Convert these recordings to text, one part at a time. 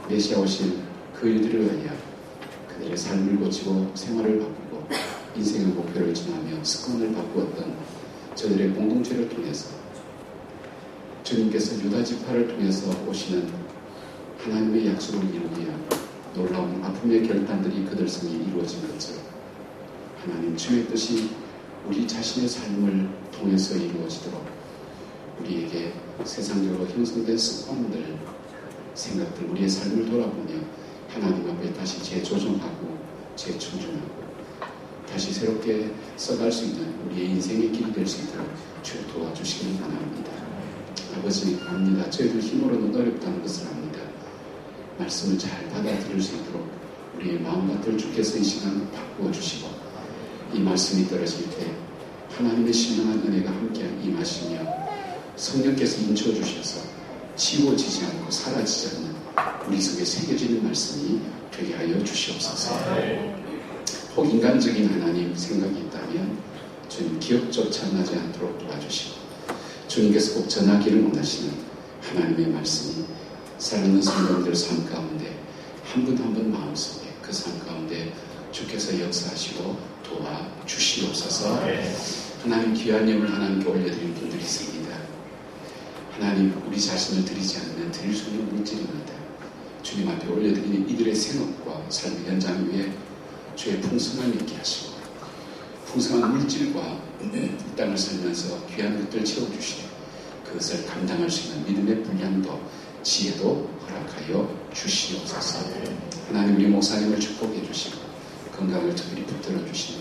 메시아 오실 그 일들을 위하여 그들의 삶을 고치고 생활을 바꾸고 인생의 목표를 정하며 습관을 바꾸었던 저들의 공동체를 통해서 주님께서 유다 지파를 통해서 오시는 하나님의 약속을 이루기 위한 놀라운 아픔의 결단들이 그들 성에 이루어진 것처럼 하나님 주의 뜻이 우리 자신의 삶을 통해서 이루어지도록 우리에게 세상적으로 형성된 습관들, 생각들, 우리의 삶을 돌아보며 하나님 앞에 다시 재조정하고 재충전하고 다시 새롭게 써갈 수 있는 우리의 인생의 길이 될 수 있도록 주를 도와주시길 바랍니다. 아버지 압니다. 저희들 힘으로는 어렵다는 것을 압니다. 말씀을 잘 받아들일 수 있도록 우리의 마음밭을 주께서 이 시간 바꾸어 주시고 이 말씀이 떨어질 때 하나님의 신령한 은혜가 함께 임하시며 성령께서 인쳐주셔서 지워지지 않고 사라지지 않는 우리 속에 새겨지는 말씀이 되게 하여 주시옵소서. 혹 인간적인 하나님 생각이 있다면 주님 기억조차 나지 않도록 도와주시고 주님께서 꼭 전하기를 원하시는 하나님의 말씀이 사랑하는 성도들 삶 가운데 한 분 한 분 마음속에 그 삶 가운데 주께서 역사하시고 도와주시옵소서. 하나님 귀한 예물 하나님께 올려드릴 분들이 있습니다. 하나님 우리 자신을 드리지 않으면 드릴 수 있는 물질입니다. 주님 앞에 올려드리는 이들의 생업과 삶의 현장 위에 주의 풍성함을 있게 하시고 풍성한 물질과 이 땅을 살면서 귀한 것들을 채워주시되 그것을 감당할 수 있는 믿음의 분량도 지혜도 허락하여 주시옵소서. 하나님 우리 목사님을 축복해 주시고 건강을 특별히 붙들어 주시고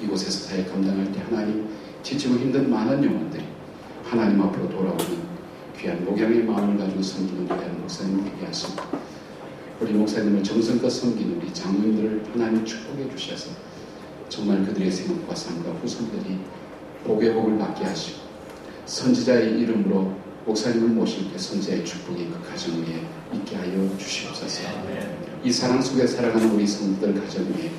이곳에서 사역 감당할 때 하나님 지치고 힘든 많은 영혼들이 하나님 앞으로 돌아오는 귀한 목양의 마음을 가지고 섬기는 귀한 목사님을 되게 하시고 우리 목사님을 정성껏 섬기는 우리 장로님들을 하나님 축복해 주셔서 정말 그들의 생업과 삶과 후손들이 복의 복을 받게 하시고 선지자의 이름으로 목사님을 모실 때 선지자의 축복이 그 가정 위에 있게 하여 주시옵소서. 이 사랑 속에 살아가는 우리 성도들 가정 위에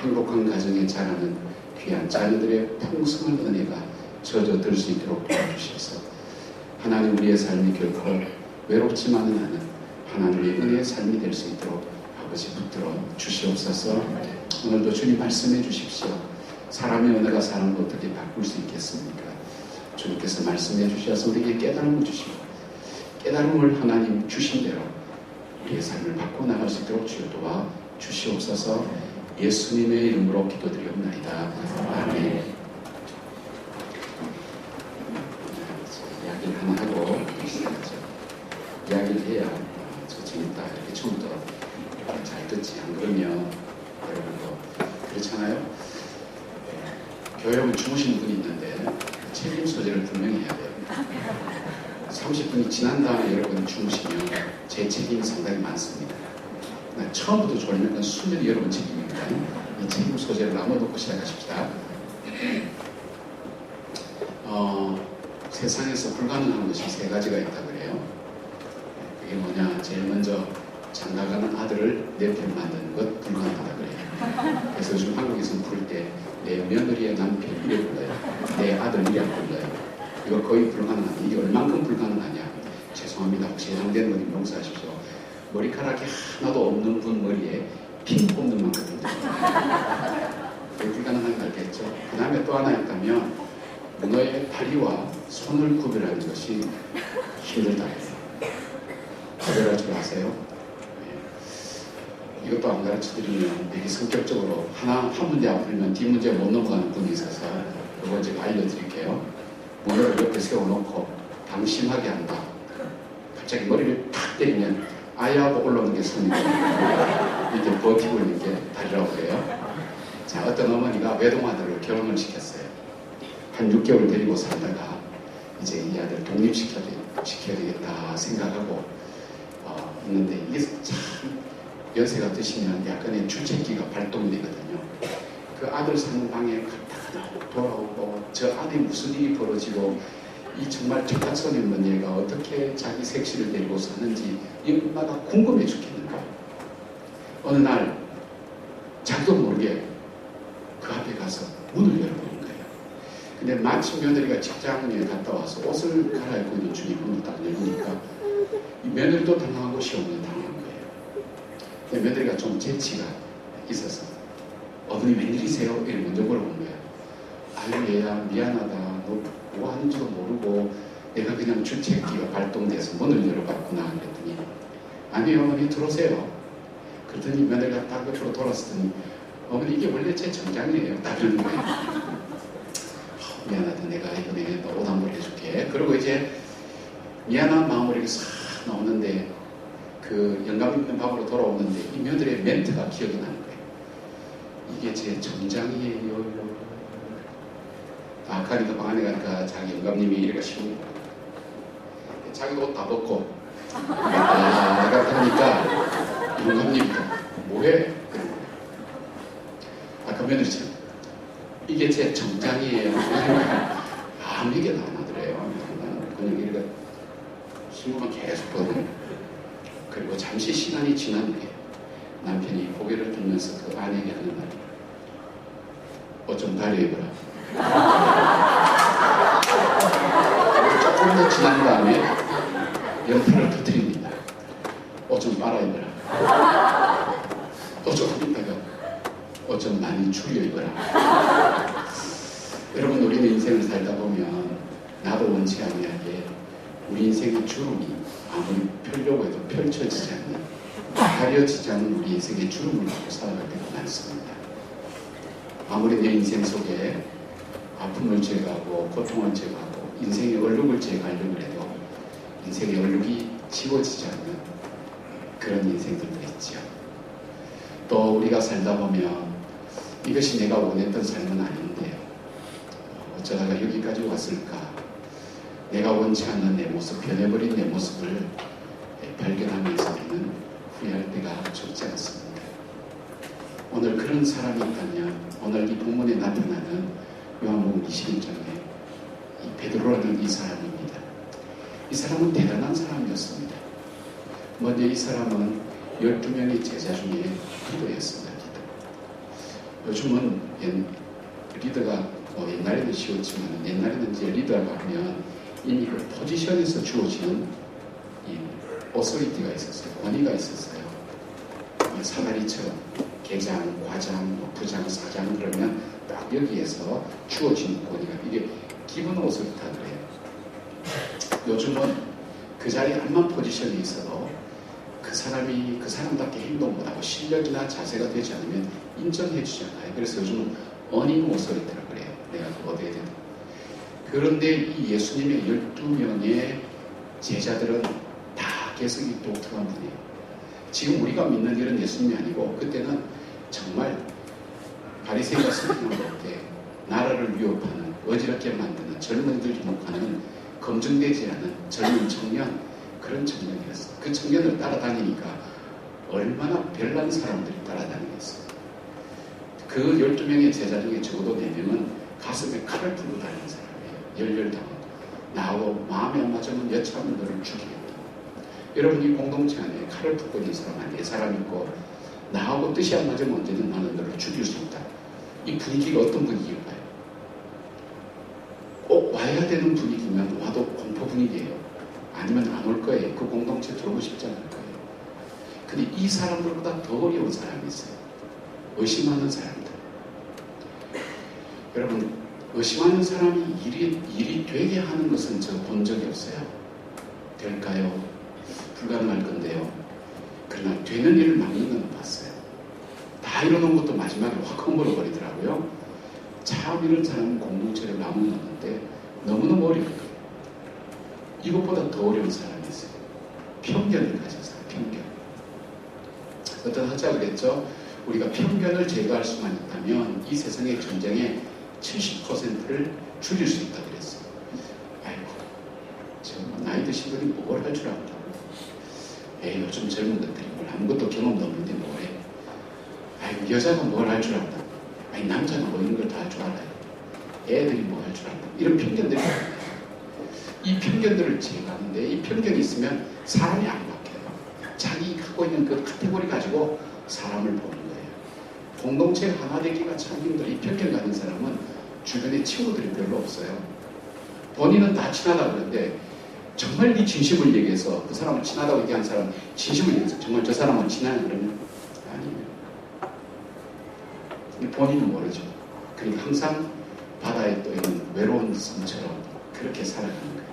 행복한 가정에 자라는 귀한 자녀들의 풍성한 은혜가 젖어들 수 있도록 도와주셔서 하나님 우리의 삶이 결코 외롭지만은 않은 하나님의 은혜의 삶이 될 수 있도록 아버지 붙들어 주시옵소서. 오늘도 주님 말씀해 주십시오. 사람의 은혜가 사람을 어떻게 바꿀 수 있겠습니까? 주님께서 말씀해 주셔서 우리에게 깨달음을 주시고 깨달음을 하나님 주신 대로 우리의 삶을 바꿔나갈 수 있도록 주여 도와 주시옵소서. 예수님의 이름으로 기도드리옵나이다. 아멘. 이야기를 하나 하고 시작하죠. 이야기를 해야 저 재밌다 이렇게 처음부터 잘 듣지. 안 그러면 여러분도 그렇잖아요. 교회에 주무신 분이 있는데 책임 소재를 분명히 해야 돼요. 30분이 지난 다음에 여러분이 주무시면 제 책임이 상당히 많습니다. 처음부터 졸리면 수면이 여러분 책임입니다. 이 책임 소재를 남겨놓고 시작하십시다. 세상에서 불가능한 것이 세 가지가 있다 그래요. 그게 뭐냐? 제일 먼저 장가가는 아들을 내 편 만드는 것 불가능하다 그래요. 그래서 요즘 한국에서는 부를 때 내 며느리의 남편 이래 불러요. 내 아들 이래 불러요. 이거 거의 불가능하다. 이게 얼만큼 불가능하냐? 죄송합니다. 혹시 해당되는 분 용서하십시오. 머리카락이 하나도 없는 분 머리에 핀 뽑는 만큼 그게 불가능한 거 알겠죠? 그 다음에 또 하나 있다면 문어의 다리와 손을 구별하는 것이 힘들다 해요. 구별할 줄 아세요? 이것도 안 가르쳐드리면 되게 성격적으로 한 문제 안 풀면 뒷 문제 못 넘어가는 분이 있어서 이거 제가 알려드릴게요. 문어를 옆에 세워놓고 방심하게 한다. 갑자기 머리를 탁 때리면 아야 하고 올라오는 게 손이고 이렇게 버티고 있는 게 다리라고 그래요. 자, 어떤 어머니가 외동아들을 결혼을 시켰어요. 한 6개월 데리고 살다가 이제 이 아들 독립시켜야 되겠다 생각하고 있는데 이게 참 연세가 드시면 약간의 주체기가 발동이 되거든요. 그 아들 사는 방에 갔다 돌아오고 저 안에 무슨 일이 벌어지고 이 정말 적당성이 없는 얘가 어떻게 자기 색시를 데리고 사는지 이마다 궁금해 죽겠는 거예요. 어느 날 자기도 모르게 그 앞에 가서 문을 열어보는 거예요. 근데 마침 며느리가 직장에 갔다 와서 옷을 갈아입고 있는 중에 문을 딱 열으니까 이 며느리도 당황하고 시어머니도 당황한 거예요. 며느리가 좀 재치가 있어서 어머니 웬일이세요? 이렇게 먼저 물어본 거예요. 아유 얘야 미안하다. 너 뭐 하는지도 모르고 내가 그냥 주책기가 발동돼서 문을 열어봤구나 그랬더니 아니요 어머니 들어오세요. 그랬더니 며느리가 딱 옆으로 돌았더니 어머니 이게 원래 제 정장이에요. 딱 그러는 거예요. 미안하다 내가 이번에 옷 한 벌 해줄게. 그리고 이제 미안한 마음으로 이렇게 싹 나오는데 그 영감 있는 방으로 돌아오는데 이 며느리의 멘트가 기억이 나는 거예요. 이게 제 정장이에요. 아까니까 방 안에 가니까 자기 영감님이 이렇게 쉬운 거예요. 자기 옷 다 벗고 내가 그러니까 영감님 뭐해? 아까 며느리처럼 이게 제 정장이에요. 아무 얘기도 안 하더래요. 그냥 이렇게 신고만 계속 보거든요. 그리고 잠시 시간이 지난 뒤에 남편이 고개를 들면서 그 아내에게 하는 말이 옷 좀 가려입어라. 조금 더 지난 다음에 연탄을 터뜨립니다. 옷 좀 빨아입어라. 또 조금 있다가 옷 좀 많이 줄여입어라. 여러분 우리는 인생을 살다 보면 나도 원치 아니하게 우리 인생의 주름이 아무리 펴려고 해도 펼쳐지지 않는 가려지지 않는 우리 인생의 주름을 갖고 살아갈 때가 많습니다. 아무리 내 인생 속에 아픔을 제거하고 고통을 제거하고 인생의 얼룩을 제거하려고 해도 인생의 얼룩이 지워지지 않는 그런 인생들도 있죠. 또 우리가 살다 보면 이것이 내가 원했던 삶은 아닌데 어쩌다가 여기까지 왔을까? 내가 원치 않는 내 모습, 변해버린 내 모습을 발견하면서는 후회할 때가 적지 않습니다. 오늘 그런 사람이 있다면 오늘 이 본문에 나타나는 요한복음 21장에 이 베드로라는 이 사람입니다. 이 사람은 대단한 사람이었습니다. 먼저 이 사람은 12명의 제자 중에 리더였습니다. 요즘은 리더가 옛날에는 쉬웠지만 옛날에는 이제 리더가 하면 이미 그 포지션에서 주어지는 이 오소리티가 있었어요. 권위가 있었어요. 사다리처럼 계장, 과장, 부장, 사장 그러면 딱 여기에서 주어지는 권위가 이게 기본 오소리티라 그래요. 요즘은 그 자리에 암만 포지션이 있어도 그 사람이 그 사람답게 행동 못하고 실력이나 자세가 되지 않으면 인정해 주지 않아요. 그래서 요즘은 어닝 오소리티라고 그래요. 내가 그거 어떻게 되든. 그런데 이 예수님의 12명의 제자들은 다 개성이 독특한 분이에요. 지금 우리가 믿는 이런 예수님이 아니고 그때는 정말 바리새인과 서기관들 때 나라를 위협하는 어지럽게 만드는 젊은이들 주목하는 검증되지 않은 젊은 청년 그런 청년이었어요. 그 청년을 따라다니니까 얼마나 별난 사람들이 따라다니겠어요. 그 12명의 제자 중에 적어도 4명은 가슴에 칼을 풀고 다니는 사람이에요. 열렬당하고 나하고 마음에 안 맞으면 여차하면 너를 죽이겠다. 여러분 이 공동체 안에 칼을 품고 있는 사람 한 4사람 있고 나하고 뜻이 안 맞으면 언제든 나는 너를 죽일 수 있다. 이 분위기가 어떤 분위기일까요? 꼭 와야 되는 분위기면 와도 공포 분위기예요. 아니면 안 올 거예요. 그 공동체 들어오고 싶지 않을 거예요. 근데 이 사람들보다 더 어려운 사람이 있어요. 의심하는 사람들. 여러분 의심하는 사람이 일이 되게 하는 것은 저 본 적이 없어요. 될까요? 불가능할 건데요. 그러나 되는 일을 막는 건 봤어요. 다 이뤄놓은 것도 마지막에 확 험물어버리더라고요. 참 이런 사람은 공동체를 나무놓는데 너무너무 어려운 거예요. 이것보다 더 어려운 사람이 있어요. 편견을 가진 사람, 편견. 어떤 학자가 그랬죠. 우리가 편견을 제거할 수만 있다면 이 세상의 전쟁의 70%를 줄일 수 있다고 그랬어요. 아이고, 저 나이 드신 분이 뭘 할 줄 안다고. 요즘 젊은 것들이 뭘 아무것도 경험도 없는데 뭐래. 아이고, 여자가 뭘 할 줄 안다고. 아니, 남자가 뭐 이런 걸 다 할 줄 알아요. 애들이 뭐 할 줄 안다고. 이런 편견들이 있어요. 이 편견들을 제거하는데 이 편견이 있으면 사람이 안 바뀌어요. 자기 갖고 있는 그 카테고리 가지고 사람을 보는 거예요. 공동체 하나 되기가 참 힘들어. 이 편견 가진 사람은 주변에 친구들이 별로 없어요. 본인은 다 친하다고 그러는데 정말 네 진심을 얘기해서 그 사람을 친하다고 얘기한 사람 진심을 얘기해서 정말 저 사람은 친하냐 그러면 아니에요. 본인은 모르죠. 그러니까 항상 바다에 떠있는 외로운 섬처럼 그렇게 살아가는 거예요.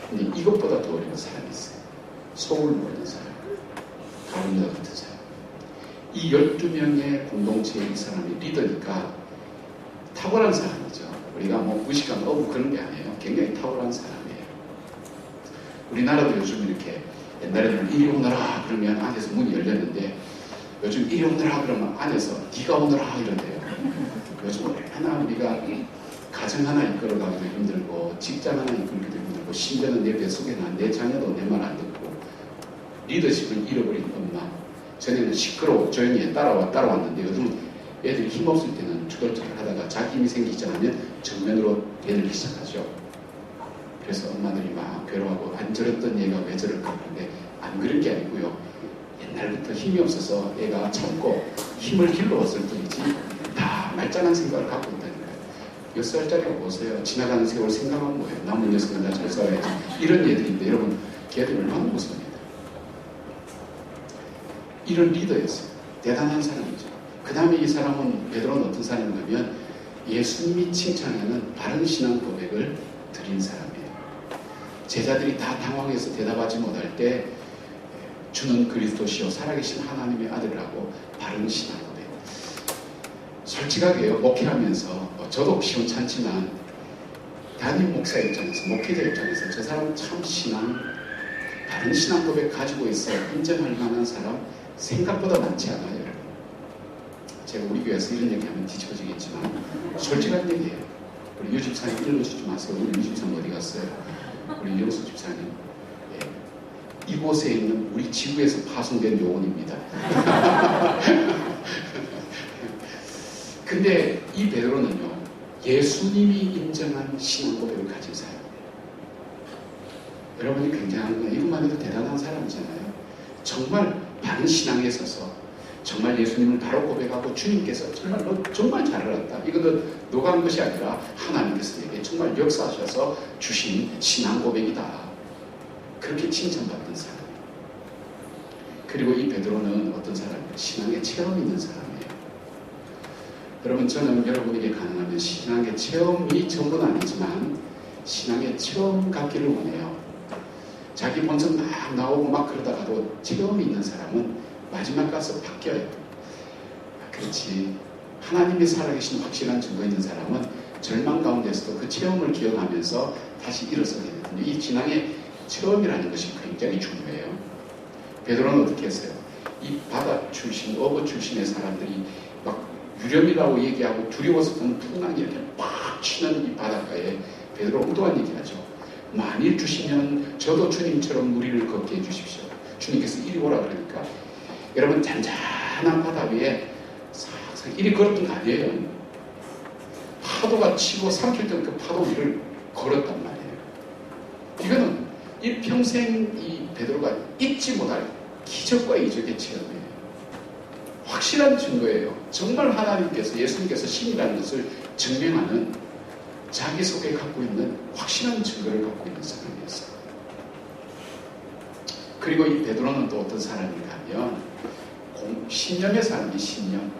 근데 이것보다 더 어려운 사람이 있어요. 소울 모르는 사람, 가룟유다 같은 사람. 이 12명의 공동체의 이 사람이 리더니까 탁월한 사람이죠. 우리가 뭐 무식한 어부 그런 게 아니에요. 굉장히 탁월한 사람이에요. 우리나라도 요즘 이렇게 옛날에는 이리 오너라 그러면 안에서 문이 열렸는데 요즘 이리 오너라 그러면 안에서 네가 오너라 이런대요. 요즘 얼마나 우리가 가정 하나 이끌어가기도 힘들고 직장 하나 이끌기도 힘들고 심지어는 내 뱃속에나 내 자녀도 내 말 안 듣고 리더십을 잃어버린 엄마. 전에는 시끄러워 조용히 따라왔는데 요즘 애들이 힘없을 때는 투덜투덜 하다가 자기 힘이 생기지 않으면 정면으로 내밀기 시작하죠. 그래서 엄마들이 막 괴로워하고 안 저랬던 얘가 왜 저럴까 그런데 안 그런 게 아니고요. 옛날부터 힘이 없어서 애가 참고 힘을 길러왔을 뿐이지 다 말짱한 생각을 갖고 있다는 거예요. 6살짜리가 보세요. 지나가는 세월 생각한 거예요. 남은 녀석은 나 잘 살아야지. 이런 얘들인데 여러분 걔들 얼마나 무섭니다. 이런 리더였어요. 대단한 사람이죠. 그 다음에 이 사람은 베드로는 어떤 사람이냐면 예수님이 칭찬하는 바른 신앙 고백을 드린 사람이에요. 제자들이 다 당황해서 대답하지 못할 때 주는 그리스도시요 살아계신 하나님의 아들이라고 바른 신앙 고백. 솔직하게요. 목회하면서 저도 시원찮지만 담임 목사 입장에서 목회자 입장에서 저 사람 참 바른 신앙 고백 가지고 있어 인정할 만한 사람 생각보다 많지 않아요. 여러분. 제가 우리 교회에서 이런 얘기하면 뒤집어지겠지만 솔직한 얘기예요. 우리 유 집사님 일러주지 마세요. 우리 유 집사님 어디 갔어요? 우리 영수 집사님. 예. 이곳에 있는 우리 지구에서 파송된 요원입니다. 근데 이 베드로는요. 예수님이 인정한 신앙 고백을 가진 사람이에요. 여러분이 굉장한 건 이것만 해도 대단한 사람이잖아요. 정말 바른 신앙에 서서 정말 예수님을 바로 고백하고 주님께서 정말 너 정말 잘 알았다. 이거는 너가 한 것이 아니라 하나님께서 내게 정말 역사하셔서 주신 신앙 고백이다. 그렇게 칭찬받던 사람. 그리고 이 베드로는 어떤 사람이에요? 신앙의 체험이 있는 사람이에요. 여러분 저는 여러분에게 가능하면 신앙의 체험이 전부는 아니지만 신앙의 체험 갖기를 원해요. 자기 본성 막 나오고 막 그러다가도 체험이 있는 사람은 마지막 가서 바뀌어요. 그렇지. 하나님이 살아계신 확실한 증거 있는 사람은 절망 가운데서도 그 체험을 기억하면서 다시 일어서게 되거든요. 이 신앙의 체험이라는 것이 굉장히 중요해요. 베드로는 어떻게 했어요? 이 바다 출신, 어부 출신의 사람들이 막 유령이라고 얘기하고 두려워서 풍랑이 이렇게 팍 치는 이 바닷가에 베드로 우도한 얘기하죠. 만일 주시면 저도 주님처럼 무리를 걷게 해주십시오. 주님께서 이리 오라 그러니까 여러분 잔잔한 바다 위에 싹싹 이리 걸었던 거 아니에요. 파도가 치고 삼켰던 그 파도 위를 걸었단 말이에요. 이거는 일평생 이 베드로가 잊지 못할 기적과 이적의 체험이에요. 확실한 증거예요. 정말 하나님께서 예수님께서 신이라는 것을 증명하는 자기 속에 갖고 있는 확실한 증거를 갖고 있는 사람이었어요. 그리고 이 베드로는 또 어떤 사람인가 하면 신념의 사람이 신념.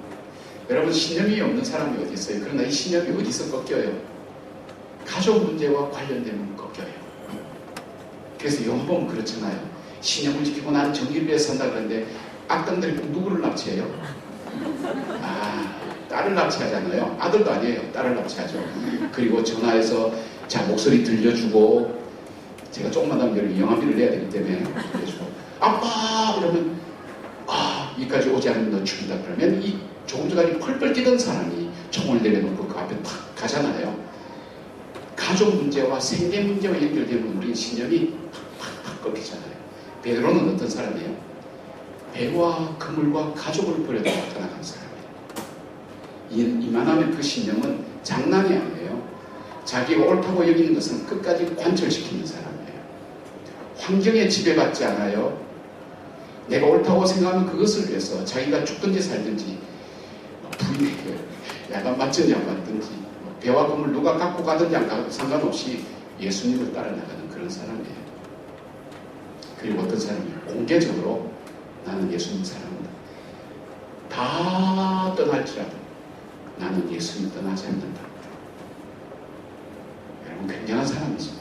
여러분 신념이 없는 사람이 어디 있어요? 그러나 이 신념이 어디서 꺾여요? 가족 문제와 관련되면 꺾여요. 그래서 영화 보면 그렇잖아요. 신념을 지키고 나는 정의를 위해 산다 그러는데 악당들이 누구를 납치해요? 딸을 납치하잖아요. 아들도 아니에요. 딸을 납치하죠. 그리고 전화해서 자 목소리 들려주고 제가 조금만 하면 영화비를 내야 되기 때문에 들려주고 아빠 이러면 이까지 오지 않으면 너 죽인다 그러면 이 조금 전까지 펄펄 뛰던 사람이 총을 내려놓고 그 앞에 탁 가잖아요. 가족 문제와 생계 문제와 연결되면 우리 신념이 팍팍팍 꺾이잖아요. 베드로는 어떤 사람이에요? 배와 그물과 가족을 버려도 나타나는 사람이에요. 이만하면 그 신념은 장난이 아니에요. 자기가 옳다고 여기는 것은 끝까지 관철시키는 사람이에요. 환경에 지배받지 않아요. 내가 옳다고 생각하면 그것을 위해서 자기가 죽든지 살든지 부인에게 야간 맞든지 안 맞든지 배와 그물 누가 갖고 가든지 안 가든지 상관없이 예수님을 따라 나가는 그런 사람이에요. 그리고 어떤 사람이 공개적으로 나는 예수님 사랑한다. 할지라도 나는 예수님 떠나지 않는다. 여러분, 굉장한 사람이죠.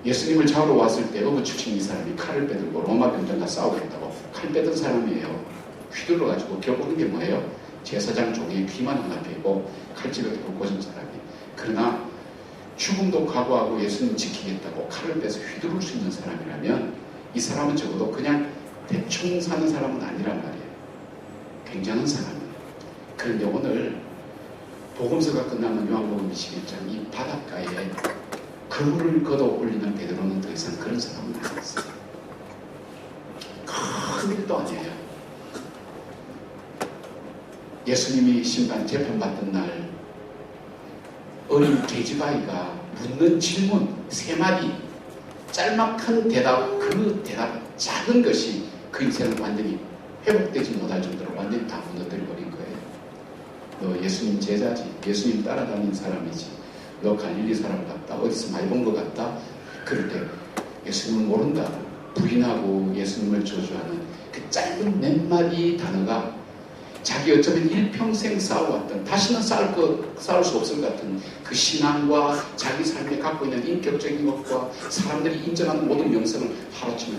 예수님을 잡으러 왔을 때 어부 출신 이 사람이 칼을 빼들고 로마 병장과 싸우겠다고 칼 빼든 사람이에요. 휘둘러가지고 결국은 게 뭐예요? 제사장 종의 귀만 하나 빼고 칼집에 들고 꽂은 사람이. 그러나 죽음도 각오하고 예수님 지키겠다고 칼을 빼서 휘두를 수 있는 사람이라면 이 사람은 적어도 그냥 대충 사는 사람은 아니란 말이에요. 굉장한 사람이에요. 그런데 오늘 복음서가 끝나면 요한복음 21장 이 바닷가에 그물을 걷어 올리는 베드로는 더 이상 그런 사람은 아니었어요. 큰 일도 아니에요. 예수님이 심판 재판받던 날 어린 계집아이가 묻는 질문 3마디 짤막한 대답, 그 대답 작은 것이 그 인생을 완전히 회복되지 못할 정도로 완전히 다 무너뜨려 버린 거예요. 너 예수님 제자지, 예수님 따라다니는 사람이지, 너 갈릴리 사람 같다, 어디서 많이 본 것 같다. 그럴 때 예수님을 모른다, 부인하고 예수님을 저주하는 그 짧은 몇 마디 단어가 자기 어쩌면 일평생 쌓아왔던, 다시는 쌓을 수 없을 것 같은 그 신앙과 자기 삶에 갖고 있는 인격적인 것과 사람들이 인정하는 모든 명성을 하루아침에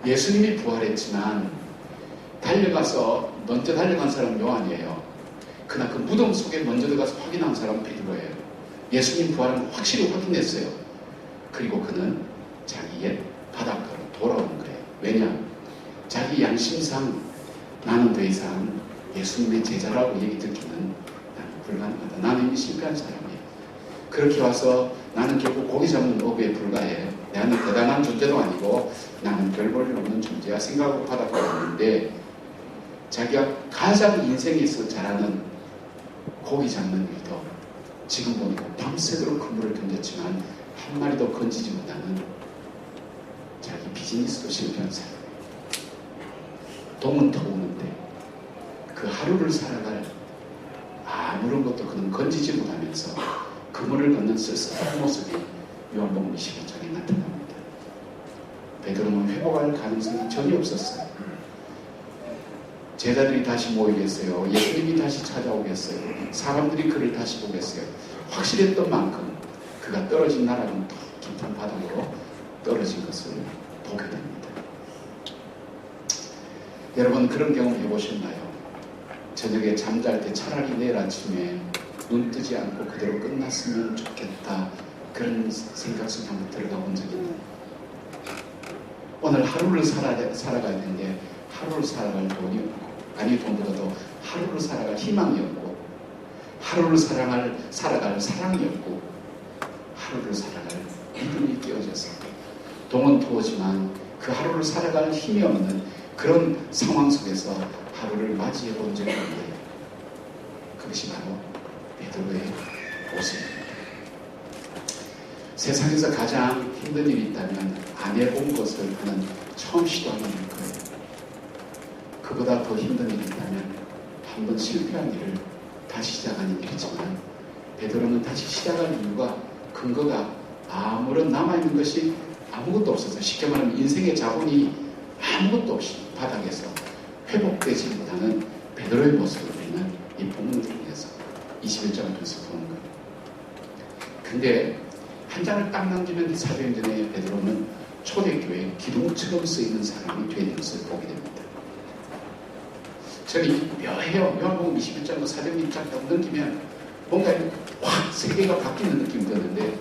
예수님이 부활했지만 달려가서 먼저 달려간 사람은 요한이에요. 그러나 그 무덤 속에 먼저 들어가서 확인한 사람은 베드로예요. 예수님 부활은 확실히 확인했어요. 그리고 그는 자기의 바닷가로 돌아오는 거예요. 왜냐? 자기 양심상 나는 더 이상 예수님의 제자라고 얘기 듣기는 나는 불가능하다. 나는 이미 실패한 사람이에요. 그렇게 와서 나는 결국 고기 잡는 어부에 불과해. 나는 대단한 존재도 아니고 나는 별 볼 일 없는 존재야 생각하고 바닷가에 왔는데 자기가 가장 인생에서 잘하는 고기 잡는 일도 지금 보니까 밤새도록 그물을 던졌지만 한 마리도 건지지 못하는 자기 비즈니스도 실패한 사람. 동은 터오는데 그 하루를 살아갈 아무런 것도 그는 건지지 못하면서 그물을 걷는 쓸쓸한 모습이 요한복음 25장에 나타납니다. 베드로는 회복할 가능성이 전혀 없었어요. 제자들이 다시 모이겠어요. 예수님이 다시 찾아오겠어요. 사람들이 그를 다시 보겠어요. 확실했던 만큼 그가 떨어진 나라는 더 깊은 바닥으로 떨어진 것을 보게 됩니다. 여러분, 그런 경험 해보셨나요? 저녁에 잠잘 때 차라리 내일 아침에 눈 뜨지 않고 그대로 끝났으면 좋겠다, 그런 생각 속에 한번 들어가 본 적이 있나요? 오늘 하루를 살아가야 되는데 하루를 살아갈 돈이 없고, 아니 돈보다도 하루를 살아갈 희망이 없고, 하루를 살아갈 사랑이 없고, 하루를 살아갈 믿음이 끼어져서 동은 투어지만 그 하루를 살아갈 힘이 없는 그런 상황 속에서 하루를 맞이해 본 적이 있는데 그것이 바로 베드로의 모습입니다. 세상에서 가장 힘든 일이 있다면 안 해본 것을 하는 처음 시도하는 일일 거예요. 그보다 더 힘든 일이 있다면 한번 실패한 일을 다시 시작하는 일이지만 베드로는 다시 시작할 이유가 근거가 아무런 남아있는 것이 아무것도 없어서, 쉽게 말하면 인생의 자본이 아무것도 없이 바닥에서 회복되지 못하는 베드로의 모습을 우리는 이 본문을 통해서 21장을 통해서 보는 거예요. 근데 한 장을 딱 남기면 사도행전의 베드로는 초대교회 기둥처럼 쓰이는 사람이 되는 것을 보게 됩니다. 저는 묘해요. 요한복음 21장 사도행전 딱 넘기면 뭔가 확 세계가 바뀌는 느낌이 드는데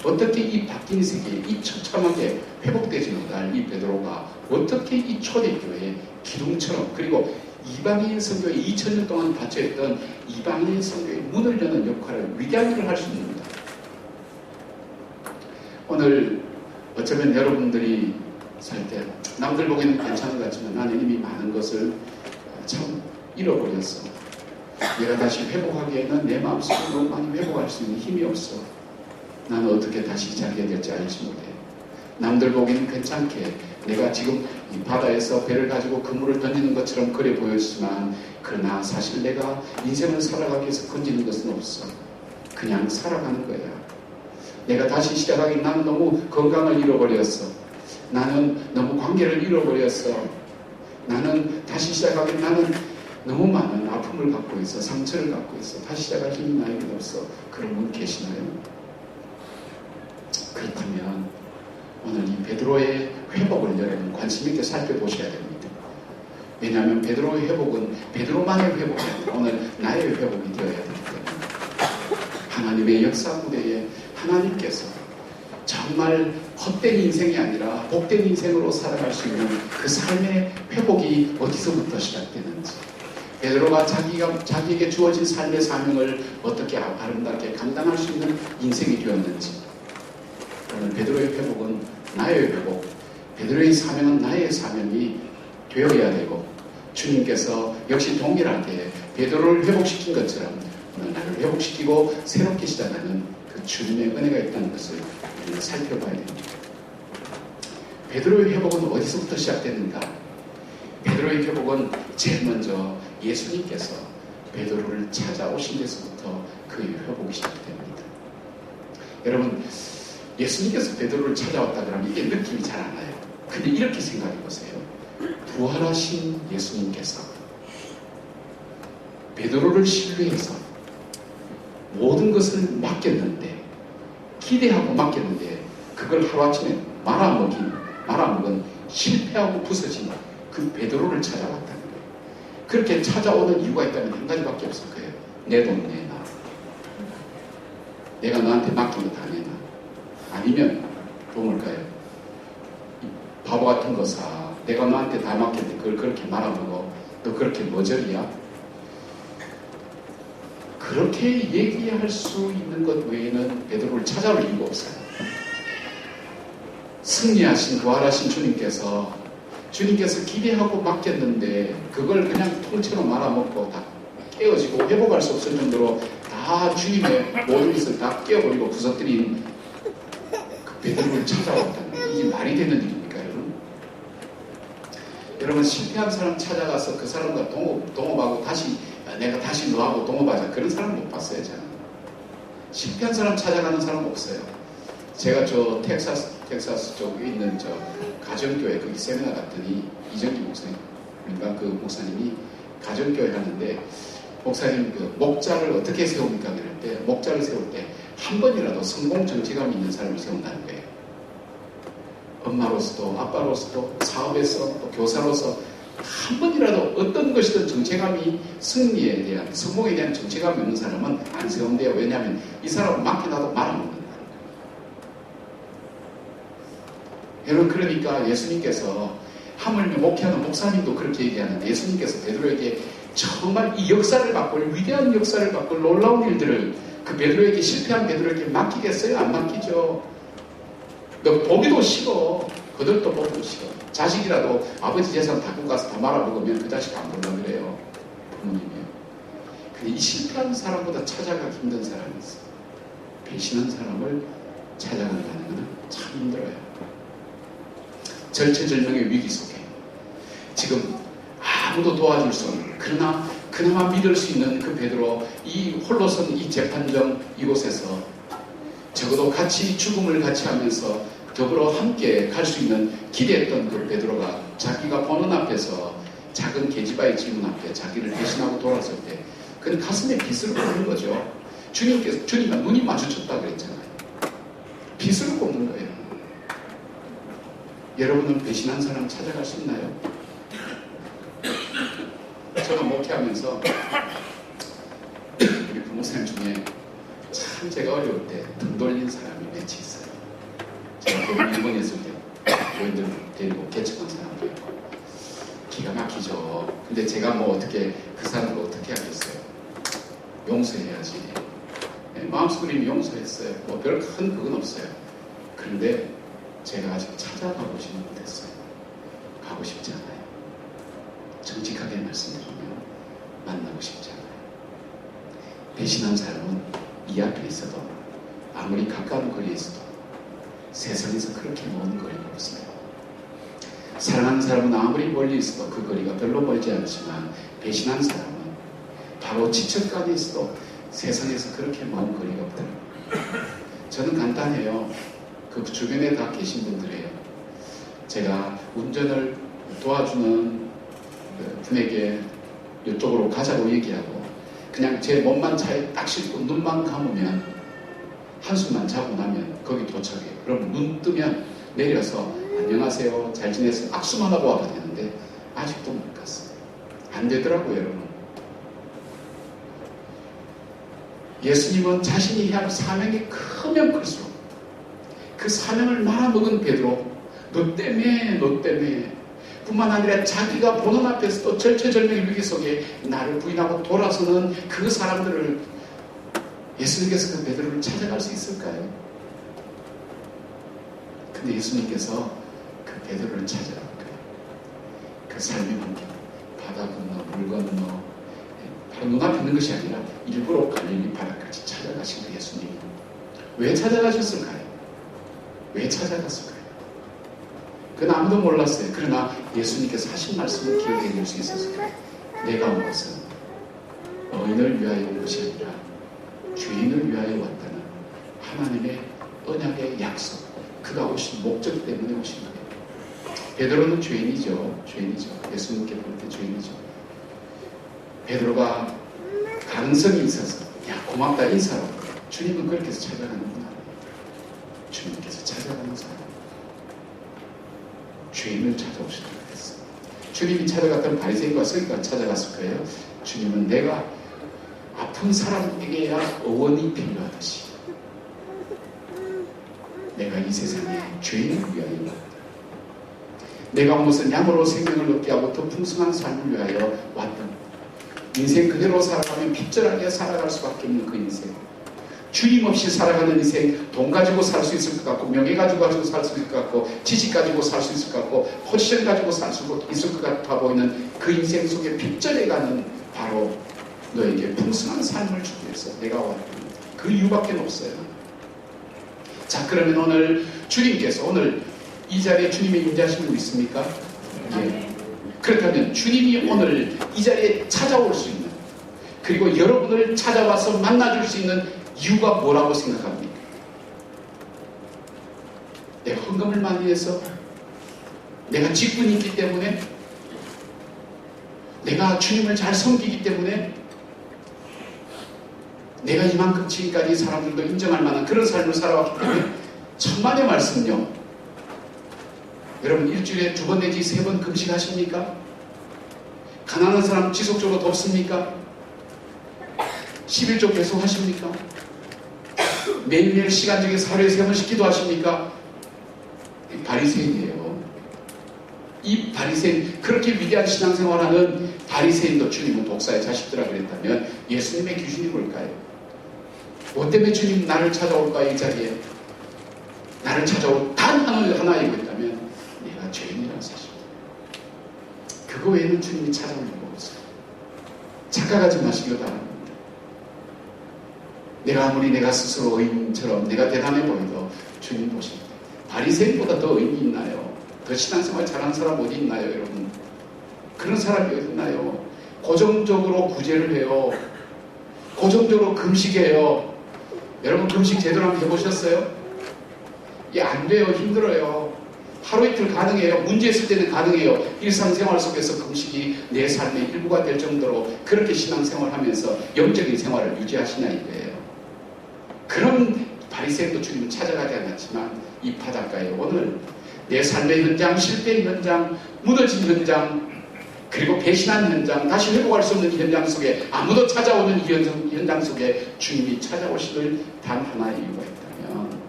어떻게 이 바뀐 세계에 이 처참하게 회복되지 못할 이 베드로가 어떻게 이 초대교회의 기둥처럼, 그리고 이방인 선교에 2000년 동안 닫혀있던 이방인 선교의 문을 여는 역할을, 위대한 일을 할 수 있습니다. 오늘 어쩌면 여러분들이 살 때 남들 보기에는 괜찮은 것 같지만 나는 이미 많은 것을 참 잃어버렸어. 내가 다시 회복하기에는 내 마음속에 너무 많이 회복할 수 있는 힘이 없어. 나는 어떻게 다시 시작해야 될지 알지 못해. 남들 보기에는 괜찮게 내가 지금 이 바다에서 배를 가지고 그물을 던지는 것처럼 그래 보였지만, 그러나 사실 내가 인생을 살아가기 위해서 건지는 것은 없어. 그냥 살아가는 거야. 내가 다시 시작하기, 나는 너무 건강을 잃어버렸어. 나는 너무 관계를 잃어버렸어. 나는 다시 시작하기 나는 너무 많은 아픔을 갖고 있어, 상처를 갖고 있어, 다시 시작할 힘이 나에게 없어. 그런 분 계시나요? 그렇다면 오늘 이 베드로의 회복을 여러분 관심 있게 살펴보셔야 됩니다. 왜냐하면 베드로의 회복은 베드로만의 회복이 아니라 오늘 나의 회복이 되어야 되기 때문에 하나님의 역사 무대에 하나님께서 정말 헛된 인생이 아니라 복된 인생으로 살아갈 수 있는 그 삶의 회복이 어디서부터 시작되는지, 베드로가 자기에게 주어진 삶의 사명을 어떻게 아름답게 감당할 수 있는 인생이 되었는지, 오늘 베드로의 회복은 나의 회복, 베드로의 사명은 나의 사명이 되어야 되고, 주님께서 역시 동일하게 베드로를 회복시킨 것처럼 오늘 나를 회복시키고 새롭게 시작하는 그 주님의 은혜가 있다는 것을 우리는 살펴봐야 됩니다. 베드로의 회복은 어디서부터 시작됐는가? 베드로의 회복은 제일 먼저 예수님께서 베드로를 찾아오신 데서부터 그의 회복이 시작됩니다. 여러분, 예수님께서 베드로를 찾아왔다 그러면 이게 느낌이 잘 안 와요. 근데 이렇게 생각해 보세요. 부활하신 예수님께서 베드로를 신뢰해서 모든 것을 맡겼는데, 기대하고 맡겼는데 그걸 하루아침에 말아먹은 실패하고 부서진 그 베드로를 찾아왔다는 거예요. 그렇게 찾아오는 이유가 있다면 한 가지밖에 없을 거예요. 내 돈 내놔. 내가 너한테 맡긴 거 다 내놔. 아니면 또 뭘까요? 바보 같은 거 사. 내가 너한테 다 맡겼는데 그걸 그렇게 말아먹어. 너 그렇게 머저리야? 그렇게 얘기할 수 있는 것 외에는 베드로를 찾아올 이유가 없어요. 승리하신 부활하신 주님께서 기대하고 맡겼는데 그걸 그냥 통째로 말아먹고 다 깨어지고 회복할 수 없을 정도로 다 주님의 모든 것을 다 깨어버리고 부서뜨린 그 베드로를 찾아왔다는, 이게 말이 되는 일입니까, 여러분? 여러분, 실패한 사람 찾아가서 그 사람과 동업하고 내가 다시 너하고 동업하자, 그런 사람 못 봤어요. 저는 실패한 사람 찾아가는 사람 없어요. 제가 저 텍사스 쪽에 있는 저 가정교회 거기 세미나 갔더니 이정기 목사님, 민간 그 목사님이 가정교회 하는데, 목사님 그 목자를 어떻게 세웁니까? 그럴 때 목자를 세울 때 한 번이라도 성공 정체감이 있는 사람을 세운다는 거예요. 엄마로서도 아빠로서도 사업에서 또 교사로서 한 번이라도 어떤 것이든 정체감이, 승리에 대한, 성공에 대한 정체감이 없는 사람은 안 세운대요. 왜냐하면 이 사람은 맡겨놔도 말아먹는다는 거예요. 여러분, 그러니까 예수님께서, 하물며 목회하는 목사님도 그렇게 얘기하는데, 예수님께서 베드로에게 정말 이 역사를 바꿀, 위대한 역사를 바꿀 놀라운 일들을 그 베드로에게, 실패한 베드로에게 맡기겠어요? 안 맡기죠. 너 보기도 싫어. 그들도 보기도 싫어. 자식이라도 아버지 재산 갖고 가서 다 말아먹으면 그 자식 안 볼라 그래요. 부모님이요. 근데 이 실패한 사람보다 찾아가기 힘든 사람이 있어. 배신한 사람을 찾아간다는 것은 참 힘들어요. 절체절명의 위기 속에 지금 아무도 도와줄 수 없는, 그러나 그나마 믿을 수 있는 그 베드로, 이 홀로선 이 재판정 이곳에서 적어도 같이 죽음을 같이 하면서 더불어 함께 갈 수 있는 기대했던 그 베드로가 자기가 보는 앞에서 작은 계집아의 질문 앞에 자기를 배신하고 돌아설 때 그는 가슴에 빗을 꽂는 거죠. 주님과 눈이 마주쳤다 그랬잖아요. 빗을 꽂는 거예요. 여러분은 배신한 사람 찾아갈 수 있나요? 제가 목회하면서 우리 부모님 중에 참 제가 어려울 때 등 돌린 사람이 몇이 있어요. 제가 또 일본에 있을 때 교인들 데리고 개척한 사람도 있고 기가 막히죠. 근데 제가 뭐 어떻게 그 사람을 어떻게 하겠어요? 용서해야지. 마음속으로 이미 용서했어요. 뭐 별 큰 그건 없어요. 그런데 제가 아직 찾아가보지는 못했어요. 가고 싶지 않아요. 정직하게 말씀드리면 만나고 싶지 않아요. 배신한 사람은 이 앞에 있어도, 아무리 가까운 거리에 있어도 세상에서 그렇게 먼 거리가 없어요. 사랑하는 사람은 아무리 멀리 있어도 그 거리가 별로 멀지 않지만, 배신한 사람은 바로 지척간에 있어도 세상에서 그렇게 먼 거리가 없더라고요. 저는 간단해요. 그 주변에 다 계신 분들이에요. 제가 운전을 도와주는 분에게 이쪽으로 가자고 얘기하고 그냥 제 몸만 차에 딱 싣고 눈만 감으면 한숨만 자고 나면 거기 도착해요. 그럼 눈 뜨면 내려서 안녕하세요 잘 지냈어요 악수만 하고 와도 되는데 아직도 못 갔어요. 안 되더라고요 여러분. 예수님은 자신이 해야 할 사명이 크면 클수록 그 사명을 말아먹은 베드로 너 때문에 뿐만 아니라 자기가 보는 앞에서도 절체절명의 위기 속에 나를 부인하고 돌아서는 그 사람들을 예수님께서 그 베드로를 찾아갈 수 있을까요? 근데 예수님께서 그 베드로를 찾아갈 거예요. 그 삶의 관계 바다 건너 물 건너 바로 눈앞에 있는 것이 아니라 일부러 갈릴리 바다까지 찾아가신 그 예수님이 왜 찾아가셨을까요? 왜 찾아갔을까요? 그건 아무도 몰랐어요. 그러나 예수님께서 하신 말씀을 기억해낼 수 있었어요. 내가 온 것은 너희를 위하여 온 것이 아니라 죄인을 위하여 왔다는 하나님의 언약의 약속, 그가 오신 목적 때문에 오신 거예요. 베드로는 죄인이죠. 예수님께 볼 때 죄인이죠. 베드로가 가능성이 있어서 야 고맙다 인사로 주님은 그렇게 해서 찾아가는구나. 주님께서 찾아가는 사람, 죄인을 찾아오시도록 했어요. 주님이 찾아갔던 바리새인과 서기관 찾아갔을 거예요. 주님은 내가 아픈 사람에게야 의원이 필요하듯이 내가 이 세상에 죄인을 위하여 왔다. 내가 온 것은 양으로 생명을 얻게 하고 더 풍성한 삶을 위하여 왔다. 인생 그대로 살아가면 빗절하게 살아갈 수밖에 없는 그 인생, 주님 없이 살아가는 인생, 돈 가지고 살 수 있을 것 같고 명예 가지고 살 수 있을 것 같고 지식 가지고 살 수 있을 것 같고 포지션 가지고 살 수 있을 것 같아 보이는 그 인생 속에 빗절해가는 바로 너에게 풍성한 삶을 주기 위해서 내가 왔다. 그 이유밖에 없어요. 자, 그러면 오늘 주님께서 오늘 이 자리에 주님의 임재하심을 믿습니까? 예. 그렇다면 주님이 오늘 이 자리에 찾아올 수 있는, 그리고 여러분을 찾아와서 만나줄 수 있는 이유가 뭐라고 생각합니까? 내가 헌금을 많이 해서? 내가 직분이 있기 때문에? 내가 주님을 잘 섬기기 때문에? 내가 이만큼 지금까지 사람들도 인정할 만한 그런 삶을 살아왔기 때문에? 천만의 말씀요. 여러분 일주일에 2번 내지 3번 금식하십니까? 가난한 사람 지속적으로 돕습니까? 11조 계속 하십니까? 매일매일 시간 중에 하루에 3번씩 기도하십니까? 바리새인이에요. 이 바리새인, 그렇게 위대한 신앙생활하는 바리새인도 주님은 독사의 자식들아 그랬다면 예수님의 기준이 뭘까요? 뭐 때문에 주님 나를 찾아올까 이 자리에? 나를 찾아올 단 하나이고 있다면 내가 죄인이라는 사실. 그거 외에는 주님이 찾아올 이유가 없어요. 착각하지 마시기를 바랍니다. 내가 아무리 내가 스스로 의인처럼 내가 대단해 보여도 주님 보실 때 바리새인보다 더 의인이 있나요? 더 신앙생활 잘하는 사람 어디 있나요, 여러분? 그런 사람이 어디 있나요? 고정적으로 구제를 해요. 고정적으로 금식해요. 여러분 금식 제대로 한번 해보셨어요? 예, 안 돼요. 힘들어요. 하루 이틀 가능해요. 문제 있을 때는 가능해요. 일상생활 속에서 금식이 내 삶의 일부가 될 정도로 그렇게 신앙생활하면서 영적인 생활을 유지하시냐 이거예요. 그런 바리새인도 주님은 찾아가지 않았지만 이 바닷가에 오늘 내 삶의 현장, 실패의 현장, 무너진 현장, 그리고 배신한 현장, 다시 회복할 수 없는 현장 속에 아무도 찾아오는 이 현장 속에 주님이 찾아오시길 단 하나의 이유가 있다면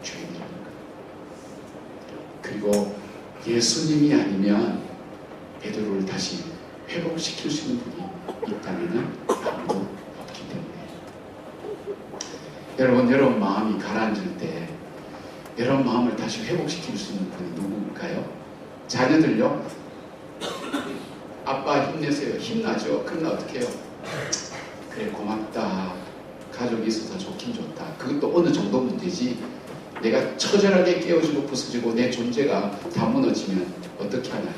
주님이라는 것. 그리고 예수님이 아니면 베드로를 다시 회복시킬 수 있는 분이 있다면 아무도 없기 때문에. 여러분 마음이 가라앉을 때 여러분 마음을 다시 회복시킬 수 있는 분이 누구일까요? 자녀들요? 아빠 힘내세요. 힘나죠? 그러나 어떻게 해요? 그래 고맙다. 가족이 있어서 좋긴 좋다. 그것도 어느 정도면 되지. 내가 처절하게 깨어지고 부서지고 내 존재가 다 무너지면 어떻게 하나요?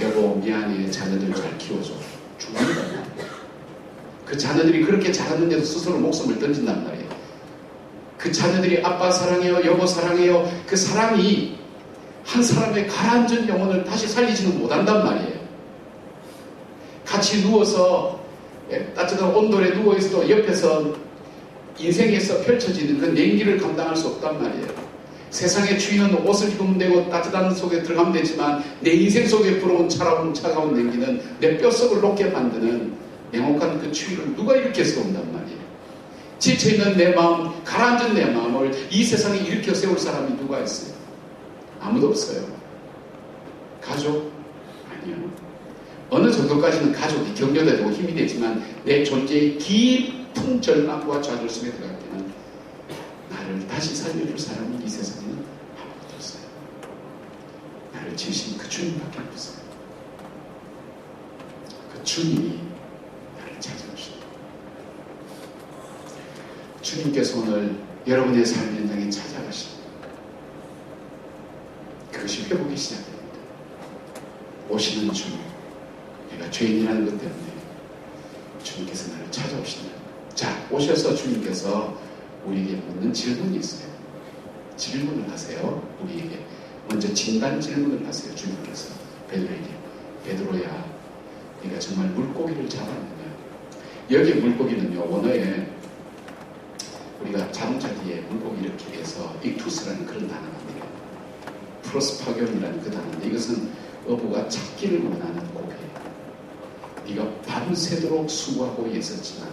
여보 미안해. 자녀들 잘 키워줘. 죽는단 말이에요. 그 자녀들이 그렇게 자랐는데도 스스로 목숨을 던진단 말이에요. 그 자녀들이 아빠 사랑해요. 여보 사랑해요. 그 사랑이 한 사람의 가라앉은 영혼을 다시 살리지는 못한단 말이에요. 같이 누워서 따뜻한 온돌에 누워있어도 옆에서 인생에서 펼쳐지는 그 냉기를 감당할 수 없단 말이에요. 세상의 추위는 옷을 입으면 되고 따뜻한 속에 들어가면 되지만 내 인생 속에 불어온 차가운 냉기는 내 뼛속을 녹게 만드는 냉혹한 그 추위를 누가 일으켜 세운단 말이에요. 지쳐있는 내 마음, 가라앉은 내 마음을 이 세상에 일으켜 세울 사람이 누가 있어요? 아무도 없어요. 가족? 아니요. 어느 정도까지는 가족이 격려되고 힘이 되지만 내 존재의 깊은 절망과 좌절 속에 들어갈 때는 나를 다시 살려줄 사람이 이 세상에는 아무것도 없어요. 나를 지으신 그 주님밖에 없어요. 그 주님이 나를 찾아오십니다. 주님께서 오늘 여러분의 삶 현장에 찾아가십니다. 그것이 회복이 시작됩니다. 오시는 주, 내가 죄인이라는 것 때문에 주님께서 나를 찾아오신다. 자, 오셔서 주님께서 우리에게 묻는 질문이 있어요. 질문을 하세요. 우리에게 먼저 진단 질문을 하세요. 주님께서 베드로에게, 베드로야, 네가 정말 물고기를 잡았느냐? 여기에 물고기는요, 원어에 우리가 자동차 뒤에 물고기 이렇게 해서 익투스라는 그런 단어입니다. 프로스파견이라는 그 단어인데 이것은 어부가 찾기를 원하는 고기예요. 네가 밤새도록 수고하고 애썼지만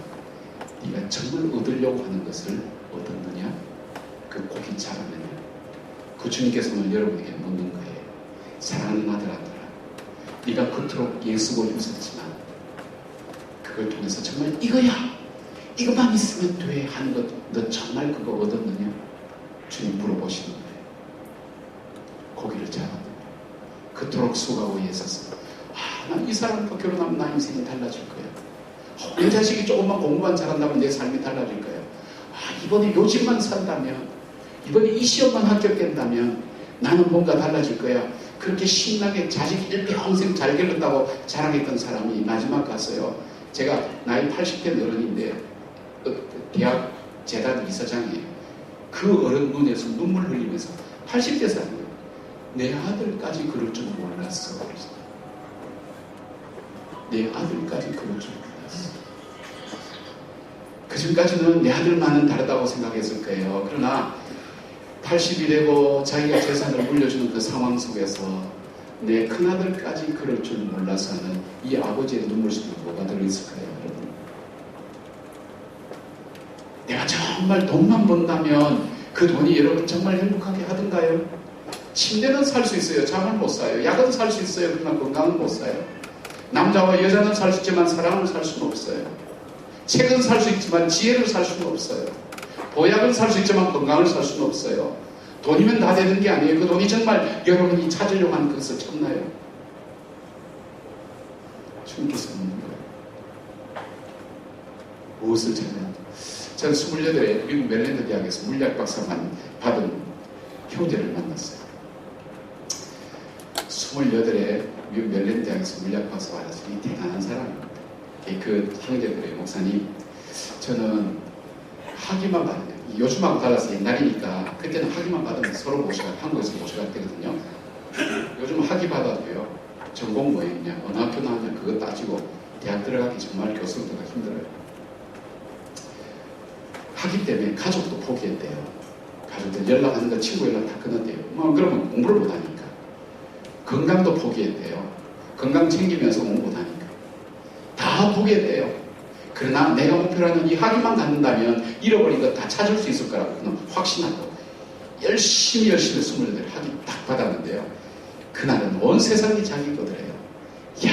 네가 정말 얻으려고 하는 것을 얻었느냐? 그 고기 잡았느냐? 그 주님께서 오늘 여러분에게 묻는 거예요. 사랑하는 아들아, 네가 그토록 애쓰고 힘썼지만 그걸 통해서 정말 이것만 있으면 돼 하는 것, 너 정말 그거 얻었느냐? 주님 물어보시는 거예요. 고기를 잡았느냐? 그토록 수고하고 애써서 난 이 사람과 결혼하면 나 인생이 달라질 거야. 내 자식이 조금만 공부만 잘한다면 내 삶이 달라질 거야. 이번에 요직만 산다면, 이번에 이 시험만 합격된다면 나는 뭔가 달라질 거야. 그렇게 신나게 자식 일평생 잘 기른다고 자랑했던 사람이 마지막 가서요. 제가 나이 80대 어른인데 대학 재단 이사장이에요. 그 어른 눈에서 눈물 흘리면서 80대 사람이에요. 내 아들까지 그럴 줄 몰랐어. 내 아들까지 그럴 줄 몰랐어. 그 전까지는 내 아들만은 다르다고 생각했을 거예요. 그러나 80이 되고 자기가 재산을 물려주는 그 상황 속에서 내 큰아들까지 그럴 줄 몰라서는 이 아버지의 눈물 속에 뭐가 들어있을까요, 여러분? 내가 정말 돈만 번다면 그 돈이 여러분 정말 행복하게 하던가요? 침대는 살 수 있어요. 잠을 못 사요. 약은 살 수 있어요. 그러나 건강은 못 사요. 남자와 여자는 살 수 있지만 사랑을 살 수는 없어요. 책은 살 수 있지만 지혜를 살 수는 없어요. 보약은 살 수 있지만 건강을 살 수는 없어요. 돈이면 다 되는 게 아니에요. 그 돈이 정말 여러분이 찾으려고 하는 것을 찾나요? 주님께서 묻는 거예요. 무엇을 찾나요? 저는 28에 미국 멜랜드 대학에서 물리학 박사만 받은 형제를 만났어요. 28에 미국 멜랜드 대학에서 물리학 박사 받아서 이 대단한 사람입니다. 그 형제들의 목사님, 저는 학위만 받으면, 요즘하고 달라서 옛날이니까 그때는 학위만 받으면 서로 모셔가, 한국에서 모셔갈 때거든요. 요즘 학위 받아도요, 전공 뭐였냐, 어느 학교 나왔냐, 그거 따지고 대학 들어가기 정말 교수들가 힘들어요. 학위 때문에 가족도 포기했대요. 가족들 연락하는 거, 친구 연락 다 끊었대요. 그러면 공부를 못하니까. 건강도 포기했대요. 건강 챙기면서 공부 못하니까. 다 포기했대요. 그러나 내가 목표로 하는 이 학위만 갖는다면 잃어버린 거 다 찾을 수 있을 거라고 확신하고 열심히 28 학위 딱 받았는데요. 그날은 온 세상이 자기 거더래요. 야,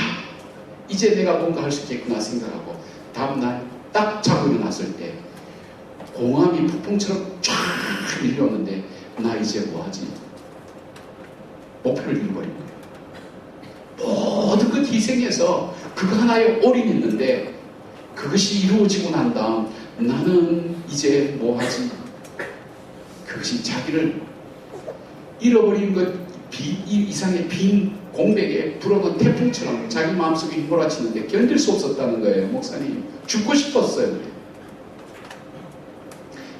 이제 내가 뭔가 할 수 있겠구나 생각하고 다음날 딱 자고 일어났을 때 공허함이 폭풍처럼 쫙 밀려오는데 나 이제 뭐하지? 목표를 잃어버린 거예요. 모든 것 희생해서 그거 하나에 올인했는데 그것이 이루어지고 난 다음 나는 이제 뭐하지? 그것이 자기를 잃어버린 것 이상의 빈 공백에 불어온 태풍처럼 자기 마음속에 휘몰아치는데 견딜 수 없었다는 거예요. 목사님, 죽고 싶었어요. 그래요.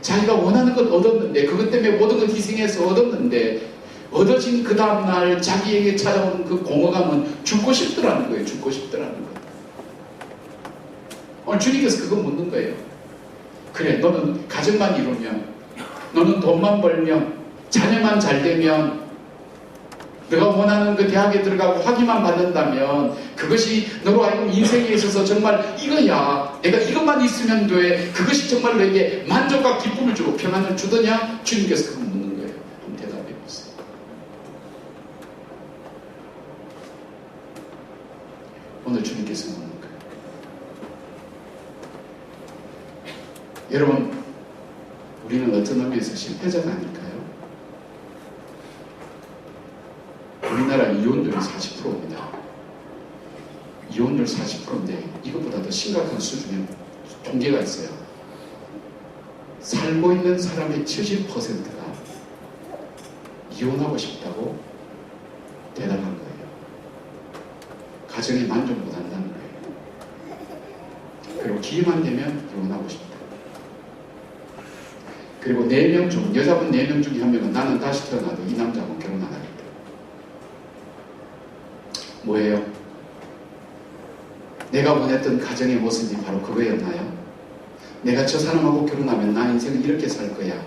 자기가 원하는 것 얻었는데, 그것 때문에 모든 것 희생해서 얻었는데, 얻어진 그 다음날 자기에게 찾아오는 그 공허감은 죽고 싶더라는 거예요. 죽고 싶더라는 거예요. 오늘 주님께서 그거 묻는 거예요. 그래, 너는 가정만 이루면, 너는 돈만 벌면, 자녀만 잘 되면, 내가 원하는 그 대학에 들어가고 학위만 받는다면 그것이 너로 하여금 인생에 있어서 정말 이거야. 내가 이것만 있으면 돼. 그것이 정말 너에게 만족과 기쁨을 주고 평안을 주더냐? 주님께서 그거 묻는 거예요. 한번 대답해 보세요. 오늘 주님께서 묻는 거예요. 여러분, 우리는 어떤 의미에서 실패자가 아닐까요? 우리나라 이혼율이 40%입니다. 이혼율 40%인데 이것보다 더 심각한 수준의 통계가 있어요. 살고 있는 사람의 70%가 이혼하고 싶다고 대답한 거예요. 가정에 만족 못한다는 거예요. 그리고 기회만 되면 이혼하고 싶다. 그리고 4명 중, 여자분 4명 중에 1명은 나는 다시 태어나도 이 남자하고 결혼 안 하겠다. 뭐예요? 내가 원했던 가정의 모습이 바로 그거였나요? 내가 저 사람하고 결혼하면 나 인생은 이렇게 살 거야.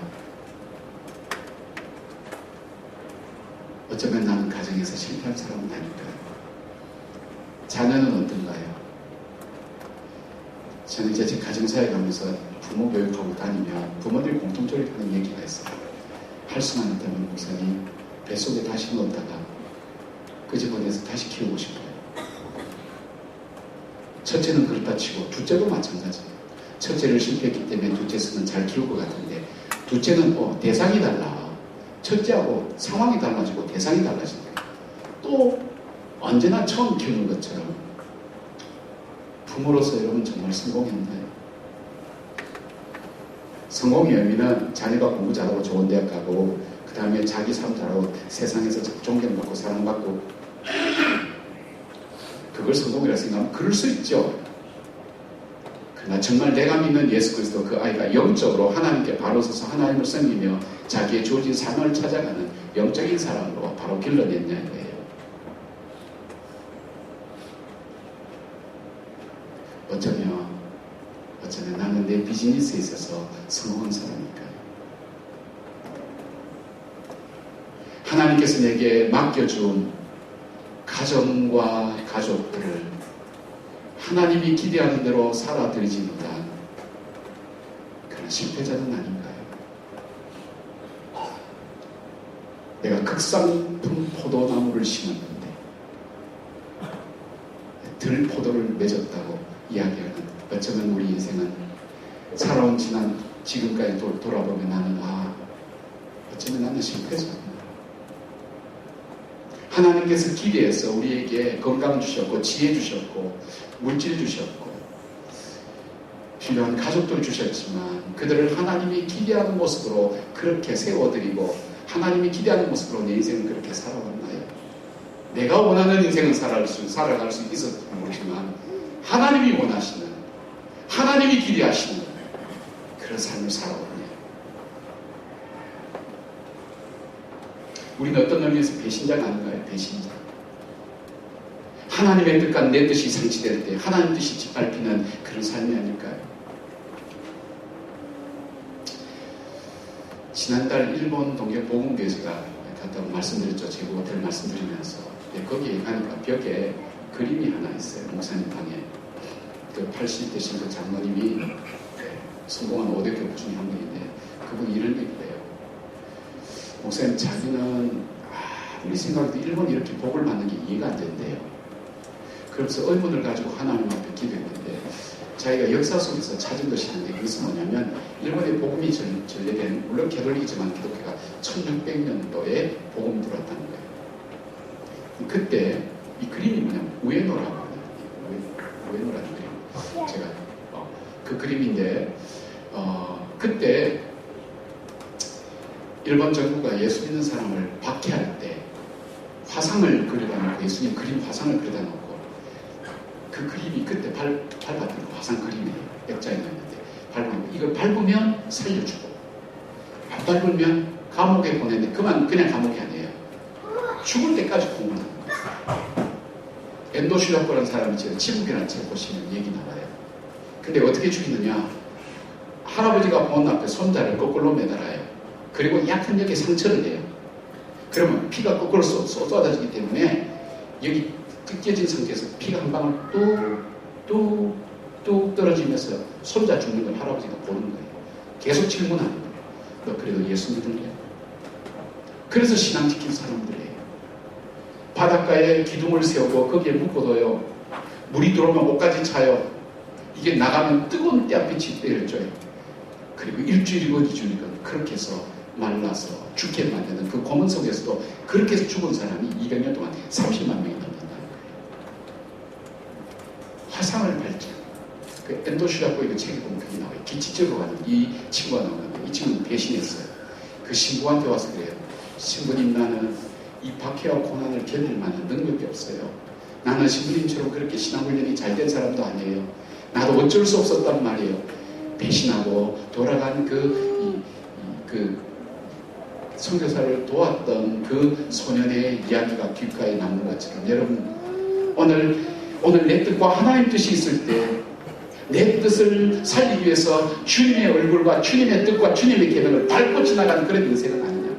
어쩌면 나는 가정에서 실패한 사람은 아닐까요? 자녀는 어떤가요? 저는 이제 제 가정사에 가면서 부모 교육하고 다니면 부모들이 공통적으로 하는 얘기가 있어요. 할 수만 있다면 목사님 뱃속에 다시 넣었다가 그 집안에서 다시 키우고 싶어요. 첫째는 그렇다 치고 둘째도 마찬가지예요. 첫째를 실패했기 때문에 둘째는 잘 키울 것 같은데 둘째는 대상이 달라. 첫째하고 상황이 달라지고 대상이 달라진다. 또 언제나 처음 키우는 것처럼 부모로서 여러분 정말 성공했나요? 성공의 의미는 자녀가 공부 잘하고 좋은 대학 가고 그 다음에 자기 삶 잘하고 세상에서 존경받고 사랑받고 그걸 성공이라 생각하면 그럴 수 있죠. 그러나 정말 내가 믿는 예수 그리스도 그 아이가 영적으로 하나님께 바로 서서 하나님을 섬기며 자기의 주어진 삶을 찾아가는 영적인 사람으로 바로 길러냈냐는 거예요. 어쩌면 나는 내 비즈니스에 있어서 성공한 사람일까요? 하나님께서 내게 맡겨준 가정과 가족들을 하나님이 기대하는 대로 살아들이지 못한 그런 실패자는 아닌가요? 내가 극상품 포도나무를 심었는데 들포도를 맺었다고 이야기하는 어쩌면 우리 인생은 살아온 지금까지 돌아보면 나는 어쩌면 나는 실패자구나. 하나님께서 기대해서 우리에게 건강 주셨고 지혜 주셨고 물질 주셨고 필요한 가족들 주셨지만 그들을 하나님이 기대하는 모습으로 그렇게 세워드리고 하나님이 기대하는 모습으로 내 인생은 그렇게 살아왔나요? 내가 원하는 인생을 살아갈 수 있었을지 모르지만 하나님이 원하시는 하나님이 기대하시는 그런 삶을 살아왔네요. 우리는 어떤 의미에서 배신자가 아닌가요? 배신자. 하나님의 뜻과 내 뜻이 상치될 때 하나님 뜻이 짓밟히는 그런 삶이 아닐까요? 지난달 일본 동계 복음교회 제가 갔다고 말씀드렸죠. 제국호텔 말씀드리면서 거기에 가니까 벽에 그림이 하나 있어요. 목사님 방에. 그 80 되신 그 장로님이 성공한 5대 교부 중에 한 분인데 그분이 이런 얘기를 해요. 목사님 자기는 우리 생각에도 일본이 이렇게 복을 받는 게 이해가 안 된대요. 그래서 의문을 가지고 하나님 앞에 기도했는데 자기가 역사 속에서 찾은 것이 있는데 그것은 뭐냐면 일본의 복음이 전래된 물론 개돌리지만 기독교가 1600년도에 복음이 들어왔다는 거예요. 그때 이 그림이 뭐냐면 우에노라고 하는 우에노라는 그림. 제가 그 그림인데 그때 일본 정부가 예수 믿는 사람을 박해할 때 화상을 그려다 놓고 예수님 그림 화상을 그려다 놓고 그 그림이 그때 밟았던 화상 그림이에요. 액자에 넣었는데 밟으면 이걸 밟으면 살려주고 안 밟으면 감옥에 보내는데 그냥 감옥이 아니에요. 죽을 때까지 공부하는 거예요. 엔도슈라코라는 사람이 지금 치국이라는 책 보시면 얘기 나와요. 근데 어떻게 죽이느냐? 할아버지가 본 앞에 손자를 거꾸로 매달아요. 그리고 약한 여기에 상처를 내요. 그러면 피가 거꾸로 쏟아지기 때문에 여기 찢겨진 상태에서 피가 한 방울 뚝 떨어지면서 손자 죽는 걸 할아버지가 보는 거예요. 계속 질문하는 거예요. 너 그래도 예수 믿을래? 그래서 신앙 지킨 사람들이에요. 바닷가에 기둥을 세우고 거기에 묶어둬요. 물이 들어오면 목까지 차요. 이게 나가면 뜨거운 떼빛이 때려줘요. 그리고 일주일이고 2주일이건 그렇게 해서 말라서 죽게 만드는 그 고문 속에서도 그렇게 해서 죽은 사람이 200년 동안 30만 명이 넘는다는 거예요. 화상을 발견. 그 엔도슈라코의 그 책에 보면 그게 나와요. 기치적으로 가는 이 친구가 나오는데 이 친구는 배신했어요. 그 신부한테 와서 그래요. 신부님, 나는 이 박해와 고난을 견딜 만한 능력이 없어요. 나는 신부님처럼 그렇게 신앙훈련이 잘 된 사람도 아니에요. 나도 어쩔 수 없었단 말이에요. 배신하고 돌아간 그 선교사를 도왔던 그 소년의 이야기가 귓가에 남는 것처럼 여러분 오늘 내 뜻과 하나님 뜻이 있을 때 내 뜻을 살리기 위해서 주님의 얼굴과 주님의 뜻과 주님의 계명을 밟고 지나가는 그런 인생은 아니냐.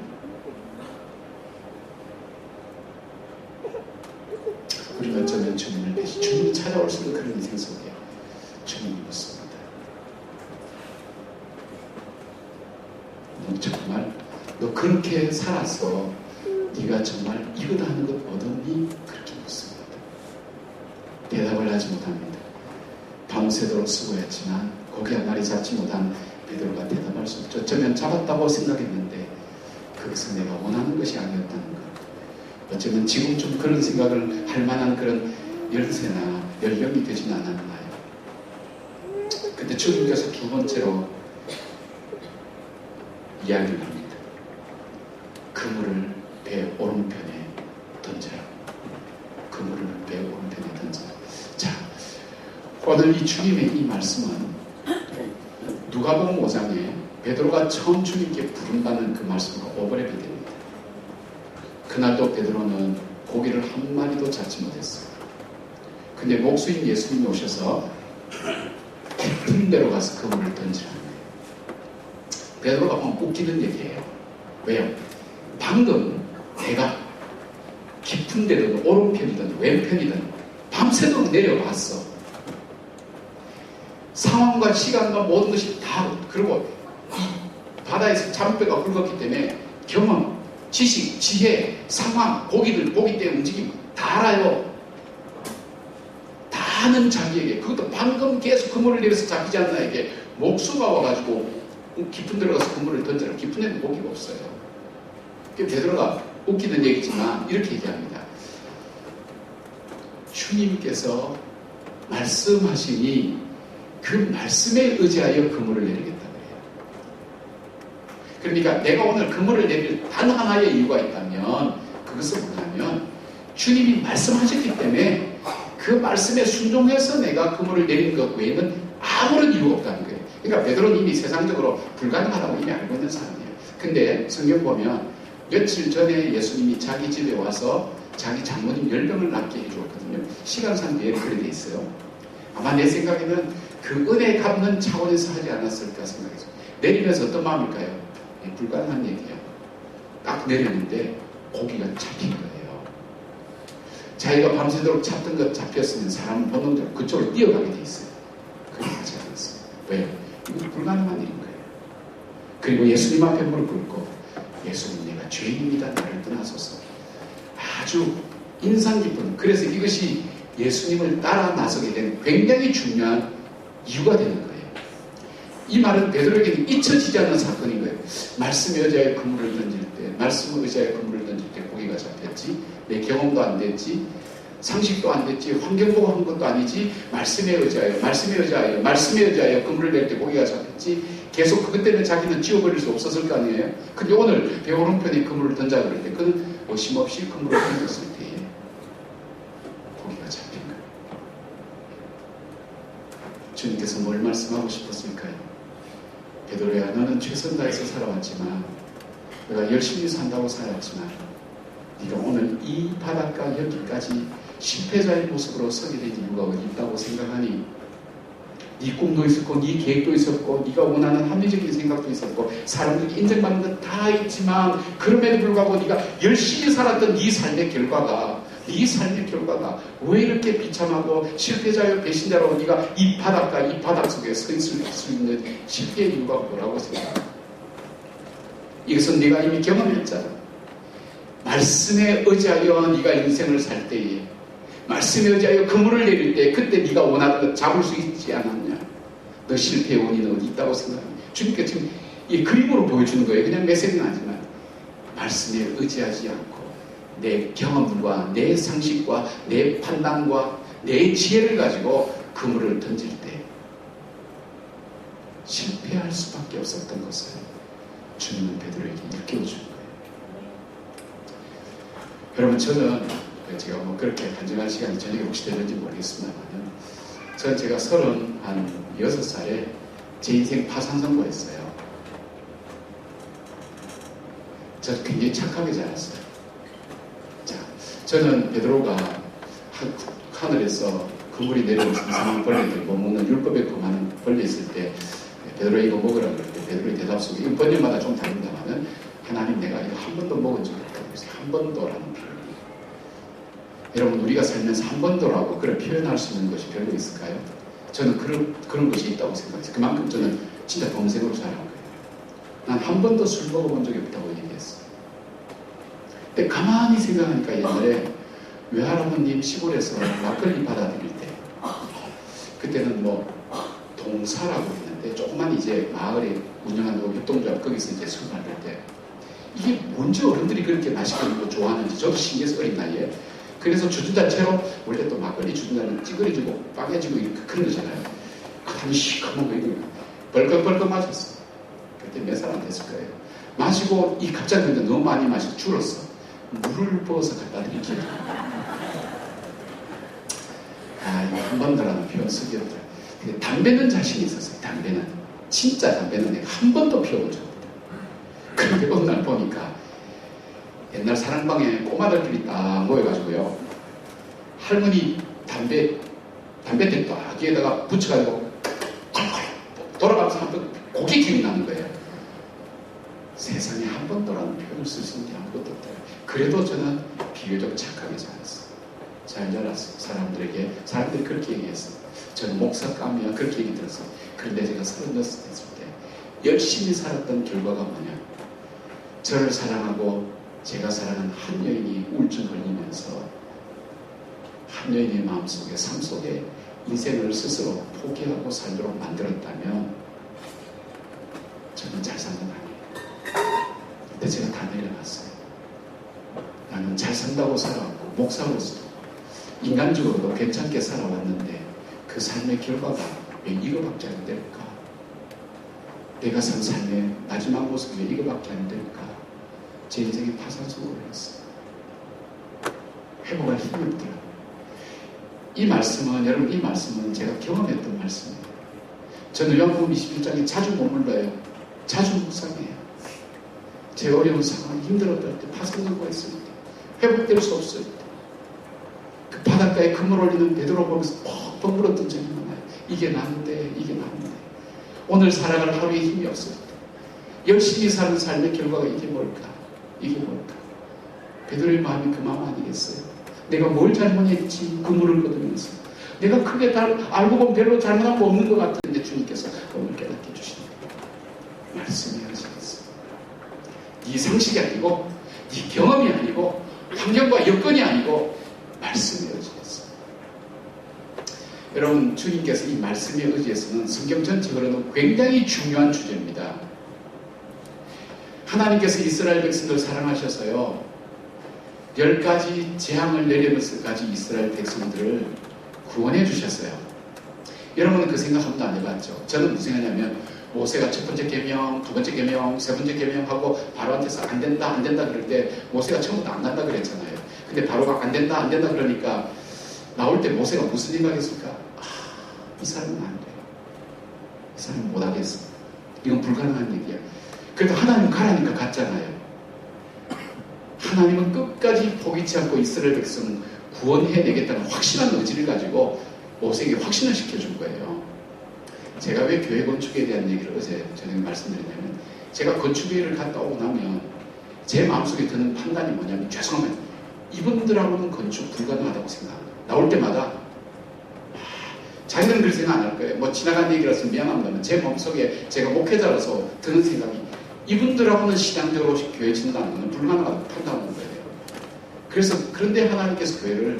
우리가 어쩌면 주님을 배신, 주님이 찾아올 수 있는 그런 인생 속에 주님이 묻습니다. 너 그렇게 살아서 네가 정말 이거다 하는 것 얻었니? 그렇게 묻습니다. 대답을 하지 못합니다. 밤새도록 수고했지만 고기한 날이 잡지 못한 베드로가 대답할 수 없죠. 어쩌면 잡았다고 생각했는데 그것은 내가 원하는 것이 아니었다는 것. 어쩌면 지금 좀 그런 생각을 할 만한 그런 열세나 연령이 되지는 않았나요? 근데 주님께서 두 번째로 이야기를 합니다. 그물을 배 오른편에 던져라. 그물을 배 오른편에 던져라. 자, 오늘 이 주님의 이 말씀은 누가복음 5장에 베드로가 처음 주님께 부른다는 그 말씀과 오버랩이 됩니다. 그날도 베드로는 고기를 한 마리도 잡지 못했어요. 근데 목수인 예수님이 오셔서 깊은 데로 가서 그물을 던지라는 거예요. 베드로가 보면 웃기는 얘기예요. 왜요? 방금 내가 깊은 데든 오른편이든 왼편이든 밤새도록 내려봤어. 상황과 시간과 모든 것이 다, 그리고 바다에서 잔뼈가 굵었기 때문에 경험, 지식, 지혜, 상황, 고기 때 움직임 다 알아요. 다 아는 자기에게, 그것도 방금 계속 그물을 내려서 잡히지 않는 나에게 목수가 와가지고 깊은 데로 가서 그물을 던져라. 깊은 데는 고기가 없어요. 베드로가 웃기는 얘기지만 이렇게 얘기합니다. 주님께서 말씀하시니 그 말씀에 의지하여 그물을 내리겠다 그래요. 그러니까 내가 오늘 그물을 내릴 단 하나의 이유가 있다면 그것은 뭐냐면 주님이 말씀하셨기 때문에 그 말씀에 순종해서 내가 그물을 내린 것 외에는 아무런 이유가 없다는 거예요. 그러니까 베드로는 이미 세상적으로 불가능하다고 이미 알고 있는 사람이에요. 근데 성경 보면 며칠 전에 예수님이 자기 집에 와서 자기 장모님 열병을 낫게 해주었거든요. 시간상 뒤에 그렇게 돼 있어요. 아마 내 생각에는 그 은혜 갚는 차원에서 하지 않았을까 생각해서 내리면서 어떤 마음일까요? 불가능한 얘기야. 딱 내렸는데 고기가 잡힌 거예요. 자기가 밤새도록 잡던 것 잡혔으면 사람은 본능적으로 그쪽으로 뛰어가게 돼 있어요. 그렇게 하지 않았어요. 왜요? 이건 불가능한 일인 거예요. 그리고 예수님 앞에 무릎 꿇고 예수님, 내가 죄인입니다. 나를 떠나소서. 아주 인상 깊은, 그래서 이것이 예수님을 따라 나서게 된 굉장히 중요한 이유가 되는 거예요. 이 말은 베드로에게는 잊혀지지 않는 사건인 거예요. 말씀의 의자에 그물을 던질 때, 말씀의 의자에 그물을 던질 때 고기가 잡혔지, 내 경험도 안 됐지, 상식도 안 됐지, 환경 보고 한 것도 아니지, 말씀의 의자에 그물을 낼 때 고기가 잡혔지, 계속 그것 때문에 자기는 지워버릴 수 없었을 거 아니에요. 근데 오늘 배 오른편에 그물을 던져 그럴 때 그는 어심없이 그물을 던졌을 때에 고기가 잡힌 거예요. 주님께서 뭘 말씀하고 싶었을까요? 베드로야, 너는 최선 다해서 살아왔지만, 내가 열심히 산다고 살았지만, 네가 오늘 이 바닷가 여기까지 실패자의 모습으로 서게 된 이유가 어디 있다고 생각하니? 네 꿈도 있었고 네 계획도 있었고 네가 원하는 합리적인 생각도 있었고 사람들이 인정받는 것 다 있지만 그럼에도 불구하고 네가 열심히 살았던 네 삶의 결과가 왜 이렇게 비참하고 실패자요 배신자로 네가 이 바닥 속에 서 있을 수 있는 실패의 이유가 뭐라고 생각해? 이것은 네가 이미 경험했잖아. 말씀에 의지하여 네가 인생을 살 때에, 말씀에 의지하여 그물을 내릴 때 그때 네가 원하는 것 잡을 수 있지 않았냐? 너 실패의 원인은 어디 있다고 생각해? 주님께 지금 이 그림으로 보여주는 거예요. 그냥 메시지는 아니지만 말씀에 의지하지 않고 내 경험과 내 상식과 내 판단과 내 지혜를 가지고 그물을 던질 때 실패할 수밖에 없었던 것을 주님은 베드로에게 일깨워준 거예요. 여러분, 저는 제가 뭐 그렇게 간증할 시간이 저녁에 혹시 되는지 모르겠습니다만, 저는 제가 36살에 제 인생 파산 선고했어요. 저 굉장히 착하게 자랐어요. 자, 저는 베드로가 하늘에서 그물이 내려오면서 이상한 벌레들, 못 먹는 율법에 금하는 벌레 있을 때 베드로 이거 먹으라고 그랬는데 베드로의 대답 속에, 이건 번역마다 좀 다릅니다만, 하나님 내가 이거 한 번도 먹은 적이 없다고 했어요. 한 번도라는 표현이. 여러분, 우리가 살면서 한 번도라고 그래 표현할 수 있는 것이 별로 있을까요? 저는 그런 것이 있다고 생각해요. 그만큼 저는 진짜 범생으로 살아온 거예요. 난 한 번도 술 먹어본 적이 없다고 얘기했어요. 근데 가만히 생각하니까 옛날에 외할아버님 시골에서 막걸리 받아들일 때, 그때는 뭐 동사라고 했는데 조그만 이제 마을에 운영하는 협동조합, 거기서 이제 술 만들 때 이게 뭔지 어른들이 그렇게 맛있게 거 좋아하는지 저도 신기해서 어린 나이에. 그래서 주전자채로, 원래 또 막걸리 주전자는 찌그러지고 빵해지고 이렇게 그런 거잖아요. 그다음에 시커먼 거 이거 벌컥벌컥 마셨어. 그때 몇 살 안 됐을 거예요. 마시고 이 갑자기 근데 너무 많이 마시고 줄었어. 물을 부어서 갖다 드릴게요. 이거 한 번더라는 표현 쓰기 없더라. 근데 담배는 자신이 있었어요. 담배는. 진짜 담배는 내가 한 번도 피워본 적 없다. 그런데 어느 날 보니까 옛날 사랑방에 꼬마들끼리 딱 모여가지고요. 할머니 담배대 딱 여기에다가 붙여가지고 돌아가면서 한 번 고개 기운이 나는 거예요. 세상에 한 번도라는 표현을 쓸 수 있는 게 아무것도 없다. 그래도 저는 비교적 착하게 살았어요. 잘 자랐어요. 사람들이 그렇게 얘기했어요. 저는 목사 까미야 그렇게 얘기 들었어요. 그런데 제가 36살 됐을 때 열심히 살았던 결과가 뭐냐? 저를 사랑하고 제가 사랑하는 한 여인이 우울증 걸리면서 한 여인의 마음속에, 삶 속에 인생을 스스로 포기하고 살도록 만들었다면 저는 잘 산 건 아니에요. 근데 제가 다 내려놨어요. 나는 잘 산다고 살아왔고 목사로서도 인간적으로도 괜찮게 살아왔는데 그 삶의 결과가 왜 이거밖에 안 될까? 내가 산 삶의 마지막 모습이 왜 이거밖에 안 될까? 제 인생에 파산선고를 했어요. 회복할 힘이 없더라고요. 여러분, 이 말씀은 제가 경험했던 말씀이에요. 저는 요한복음 21장에 자주 머물러요. 자주 묵상해요. 제 어려운 상황, 힘들었을 때, 파산선고했을 때, 회복될 수 없을 때, 그 바닷가에 그물 올리는 베드로 보면서 퍽퍽 물었던 적이 많아요. 이게 나는데. 오늘 살아갈 하루에 힘이 없을 때, 열심히 사는 삶의 결과가 이게 뭘까? 베드로의 마음이 그 마음 아니겠어요? 내가 뭘 잘못했지? 그물을 거두면서 내가 크게 알고 보면 별로 잘못한 거 없는 것 같은데 주님께서 오늘 깨닫게 주시는 말씀이 하시겠어요. 네 상식이 아니고 네 경험이 아니고 환경과 여건이 아니고 말씀에 의지했어요. 여러분, 주님께서 이 말씀에 의지해서는 성경 전체로는 굉장히 중요한 주제입니다. 하나님께서 이스라엘 백성들을 사랑하셔서요, 10가지 재앙을 내리면서까지 이스라엘 백성들을 구원해 주셨어요. 여러분은 그 생각 한 번도 안 해봤죠? 저는 무슨 생각하냐면, 모세가 첫 번째 계명, 두 번째 계명, 세 번째 계명하고 바로한테서 안 된다 그럴 때 모세가 처음부터 안 간다 그랬잖아요. 근데 바로가 안 된다 그러니까 나올 때 모세가 무슨 생각했을까? 이 사람은 안 돼요. 이 사람은 못하겠어. 이건 불가능한 얘기야. 그래도 하나님 가라니까 갔잖아요. 하나님은 끝까지 포기치 않고 이스라엘 백성을 구원해내겠다는 확실한 의지를 가지고 모세에게 확신을 시켜준 거예요. 제가 왜 교회 건축에 대한 얘기를 어제 저녁에 말씀드렸냐면, 제가 건축회의를 갔다 오고 나면 제 마음속에 드는 판단이 뭐냐면, 죄송하면 이분들하고는 건축 불가능하다고 생각합니다. 나올 때마다 자기들은 그렇게 생각 안 할 거예요. 뭐 지나간 얘기라서 미안합니다만, 제 마음속에 제가 목회자로서 드는 생각이, 이분들하고는 신앙적으로 교회 짓는다는 건 불가능하다고 판단하는 거예요. 그래서 그런데 하나님께서 교회를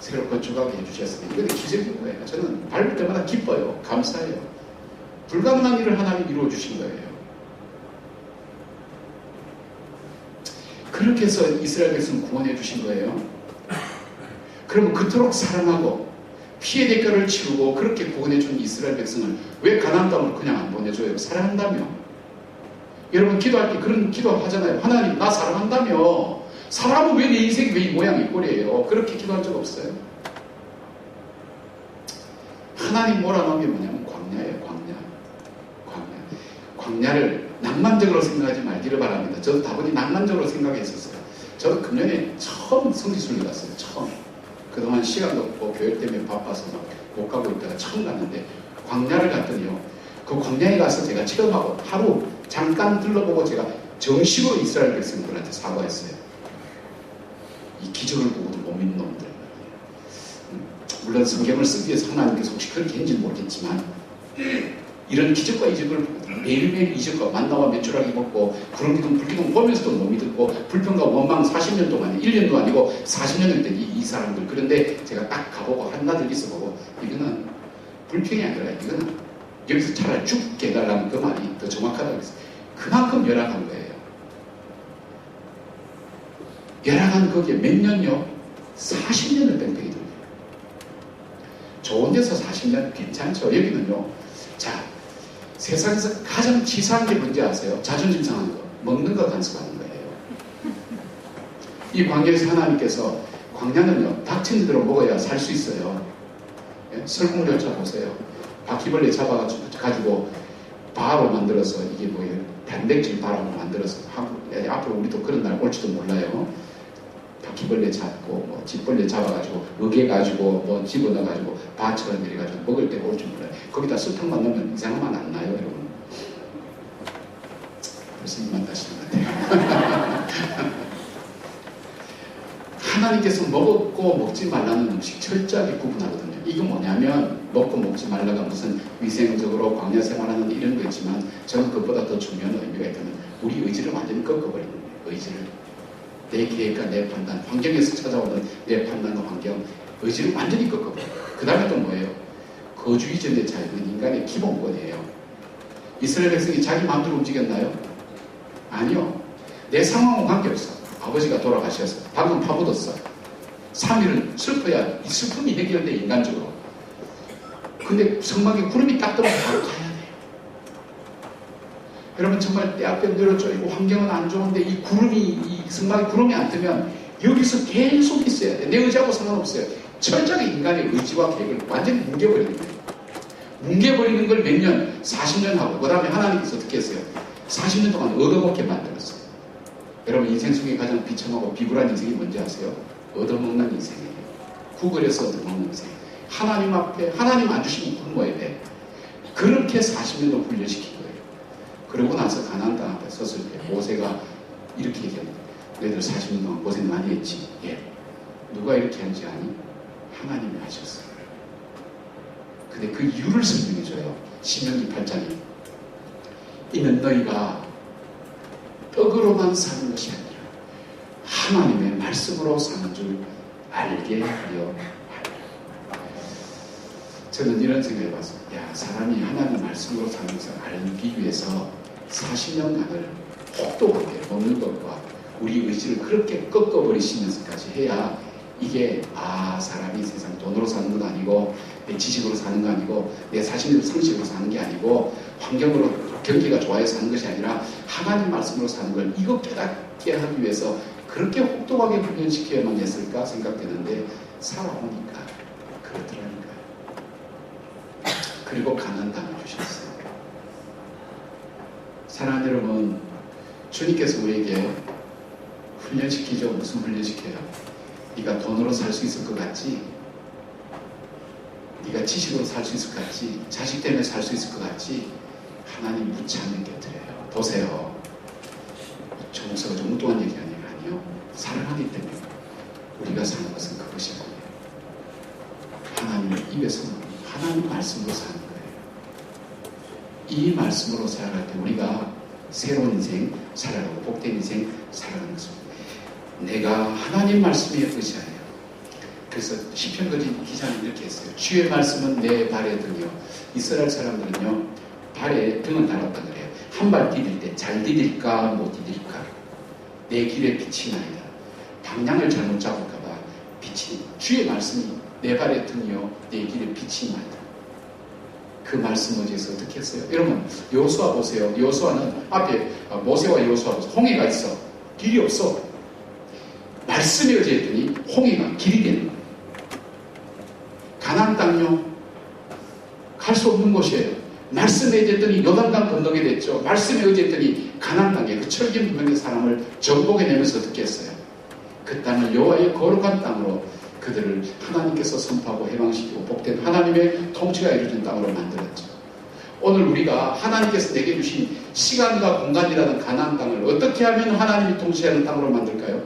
새로 건축하게 해주셨으니 이건 기적인 거예요. 저는 밟을 때마다 기뻐요. 감사해요. 불가능한 일을 하나님이 이루어 주신 거예요. 그렇게 해서 이스라엘 백성 구원해 주신 거예요. 그러면 그토록 사랑하고 피해 대가를 치르고 그렇게 구원해 준 이스라엘 백성을 왜 가나안 땅으로 그냥 안 보내줘요? 사랑한다며. 여러분 기도할 때 그런 기도 하잖아요. 하나님 나 사랑한다며. 사랑하면 왜 내 인생이 왜 이 모양 이 꼴이에요? 그렇게 기도한 적 없어요. 하나님 몰아넣은 게 뭐냐면 광야예요. 광야를 낭만적으로 생각하지 말기를 바랍니다. 저도 다분히 낭만적으로 생각했었어요. 저도 금년에 처음 성지순례 갔어요. 처음. 그동안 시간도 없고 교회 때문에 바빠서 못 가고 있다가 처음 갔는데, 광야를 갔더니요, 그 광야에 가서 제가 체험하고 하루 잠깐 둘러보고 제가 정식으로 이스라엘 백성들한테 사과했어요. 이 기적을 보고도 못 믿는 놈들. 물론 성경을 쓰기 위해서 하나님께서 혹시 그렇게 했는지는 모르겠지만, 이런 기적과 이적을 매일매일 이적과 만나와 메추라기 먹고 구름기둥 불기둥 보면서도 못 믿었고, 불평과 원망 40년 동안, 1년도 아니고 40년 했던 이 사람들. 그런데 제가 딱 가보고 한나절 있어보고, 이거는 불평이 아니라 이거는 여기서 차라리 죽게 해달라는 그 말이 더 정확하다고 했어요. 그만큼 열악한 거예요. 열악한 거기에 몇 년요? 40년을 뺑뺑이 돌려요. 좋은 데서 40년 괜찮죠. 여기는요, 자, 세상에서 가장 치사한 게 뭔지 아세요? 자존심 상하는 거. 먹는 거 간섭하는 거예요. 이 광야에서 하나님께서, 광야는요, 닥친 대로 먹어야 살 수 있어요. 예? 설국열차 보세요. 바퀴벌레 잡아가지고 바로 만들어서, 이게 뭐예요? 단백질 바로 만들어서, 앞으로 우리도 그런 날 올지도 몰라요. 바퀴벌레 잡고, 뭐 집벌레 잡아가지고, 으개가지고, 뭐 집어넣어가지고, 바처럼 내려가지고, 먹을 때가 올지 몰라요. 거기다 설탕만 넣으면 이상한 맛 안 나요, 여러분. 벌써 이만 다시는 것 같아요. 하나님께서 먹고 먹지 말라는 음식 철저하게 구분하거든요. 이건 뭐냐면, 먹고 먹지 말라가 무슨 위생적으로 광야 생활하는 이런 거 있지만, 저는 그것보다 더 중요한 의미가 있다면, 우리 의지를 완전히 꺾어버리는 거예요. 의지를. 내 계획과 내 판단, 환경에서 찾아오는 내 판단과 환경, 의지를 완전히 꺾어버려요. 그 다음에 또 뭐예요? 거주 이전의 자유는 인간의 기본권이에요. 이스라엘 백성이 자기 마음대로 움직였나요? 아니요. 내 상황은 관계없어. 아버지가 돌아가셔서 방금 파묻었어. 3일은 슬퍼야 이 슬픔이 해결돼, 인간적으로. 근데 성막에 구름이 딱 들어오면 바로 가야 돼요. 여러분, 정말 때 앞에 늘어져있고 환경은 안 좋은데 이 성막에 구름이 안 뜨면 여기서 계속 있어야 돼. 내 의지하고 상관없어요. 철저하게 인간의 의지와 계획을 완전히 뭉개버리는 거예요. 뭉개버리는 걸 몇 년, 40년 하고, 그 다음에 하나님께서 어떻게 했어요? 40년 동안 얻어먹게 만들었어요. 여러분, 인생 속에 가장 비참하고 비굴한 인생이 뭔지 아세요? 얻어먹는 인생이에요. 구걸해서 얻어먹는 인생. 하나님 앞에, 하나님 안 주시면 굶어야 돼. 그렇게 40년도 훈련시킨 거예요. 그러고 나서 가나안 땅 앞에 섰을 때 모세가 이렇게 얘기합니다. 너희들 40년 동안 고생 많이 했지? 예. 누가 이렇게 한지 아니? 하나님이 하셨어요. 근데 그 이유를 설명해줘요. 신명기 8장에. 이는 너희가 떡으로만 사는 것이 아니라 하나님의 말씀으로 사는 줄 알게 하려 하라. 저는 이런 생각을 해봤어요. 야, 사람이 하나님 말씀으로 사는 것을 알기 위해서 40년간을 혹독하게 먹는 것과 우리 의지를 그렇게 꺾어버리시면서까지 해야, 이게 사람이 세상 돈으로 사는 건 아니고 내 지식으로 사는 거 아니고 내 사실대로 상식으로 사는 게 아니고 환경으로 경기가 좋아야 사는 것이 아니라 하나님 말씀으로 사는 걸, 이거 깨닫게 하기 위해서 그렇게 혹독하게 훈련시켜야만 했을까 생각되는데, 살아오니까 그렇더라니까요. 그리고 가나안 땅을 주셨어요. 사랑하는 여러분, 주님께서 우리에게 훈련시키죠. 무슨 훈련시켜요? 네가 돈으로 살 수 있을 것 같지? 네가 지식으로 살 수 있을 것 같지, 자식 때문에 살 수 있을 것 같지, 하나님 무참히 곁들여요. 보세요. 저 목사가 좀 뚱뚱한 얘기 아니에요. 사랑하기 때문에 우리가 사는 것은 그것이 아니에요. 하나님의 입에서 하나님 말씀으로 사는 거예요. 이 말씀으로 살아갈 때 우리가 새로운 인생 살아가고 복된 인생 살아가는 것입니다. 내가 하나님 말씀에 의지하여. 그래서 시편 기자는 이렇게 했어요. 주의 말씀은 내 발에 등이요. 이스라엘 사람들은요, 발에 등을 달았다 그래요. 한 발 디딜 때 잘 디딜까 못 디딜까. 내 길에 빛이 나이다. 방향을 잘못 잡을까봐 빛이, 주의 말씀이 내 발에 등이요 내 길에 빛이 나이다. 그 말씀 어디에서 어떻게 했어요? 여러분 여호수아 보세요. 여호수아는 앞에 모세와 여호수아 보세요. 홍해가 있어. 길이 없어. 말씀에 의지했더니 홍해가 길이 되는 거예요. 가나안 땅요 갈 수 없는 곳이에요. 말씀에 의지했더니 요단강 건너게 됐죠. 말씀에 의지했더니 가나안 땅에 그 철긴 분명의 사람을 정복해 내면서 어떻게 했어요? 그 땅을 여호와의 거룩한 땅으로 그들을 하나님께서 선포하고 해방시키고 복된 하나님의 통치가 이루어진 땅으로 만들었죠. 오늘 우리가 하나님께서 내게 주신 시간과 공간이라는 가나안 땅을 어떻게 하면 하나님이 통치하는 땅으로 만들까요?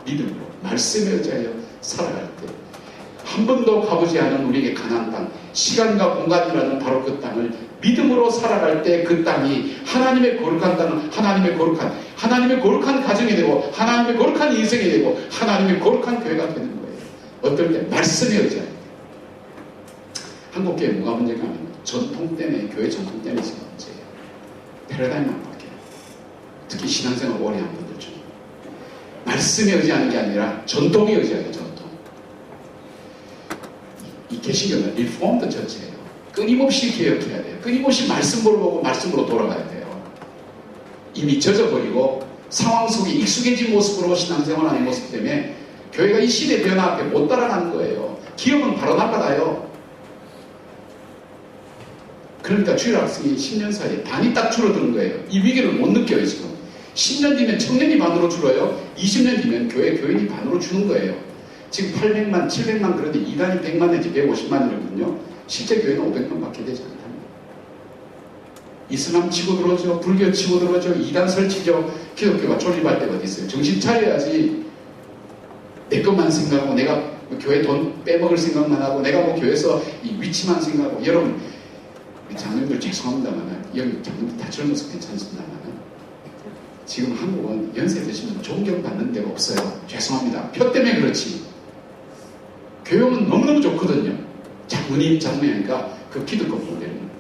믿음으로 말씀에 의지하여 살아갈 때 한 번도 가보지 않은 우리에게 가나안 땅, 시간과 공간이라는 바로 그 땅을 믿음으로 살아갈 때 그 땅이 하나님의 거룩한 땅은 하나님의 거룩한 가정이 되고 하나님의 거룩한 인생이 되고 하나님의 거룩한 교회가 되는 거예요. 어떨 때? 말씀에 의지할 때. 한국교회 뭐가 문제가 하면 전통 때문에, 교회 전통 때문에 지금 문제예요. 패러다임이 안 바뀌어요. 특히 신앙생활 오래 한 분들 중에 말씀에 의지하는 게 아니라 전통에 의지해요. 전통. 이 개신교는 리폼드 전체예요. 끊임없이 개혁해야 돼요. 끊임없이 말씀으로 보고 말씀으로 돌아가야 돼요. 이미 젖어버리고 상황 속에 익숙해진 모습으로 신앙생활하는 모습 때문에 교회가 이 시대 변화 앞에 못 따라가는 거예요. 기업은 바로 나가요. 그러니까 주일 학생이 10년 사이에 반이 딱 줄어드는 거예요. 이 위기를 못 느껴요. 지금 10년 뒤면 청년이 반으로 줄어요. 20년 뒤면 교인이 반으로 주는 거예요. 지금 800만, 700만 그런데 이단이 100만 내지 150만이거든요. 실제 교회는 500만 밖에 되지 않답니다. 이슬람 치고 들어오죠. 불교 치고 들어오죠. 이단 설치죠. 기독교가 존립할 때가 어디 있어요. 정신 차려야지. 내 것만 생각하고 내가 교회 돈 빼먹을 생각만 하고 내가 교회에서 이 위치만 생각하고. 여러분 장님들 죄송합니다만 여기 장님들 다 젊어서 괜찮습니다만 지금 한국은 연세 드시면 존경받는 데가 없어요. 죄송합니다. 표 때문에 그렇지. 교육은 너무너무 좋거든요. 장모님, 장모님이니까 그 기득권 모델은.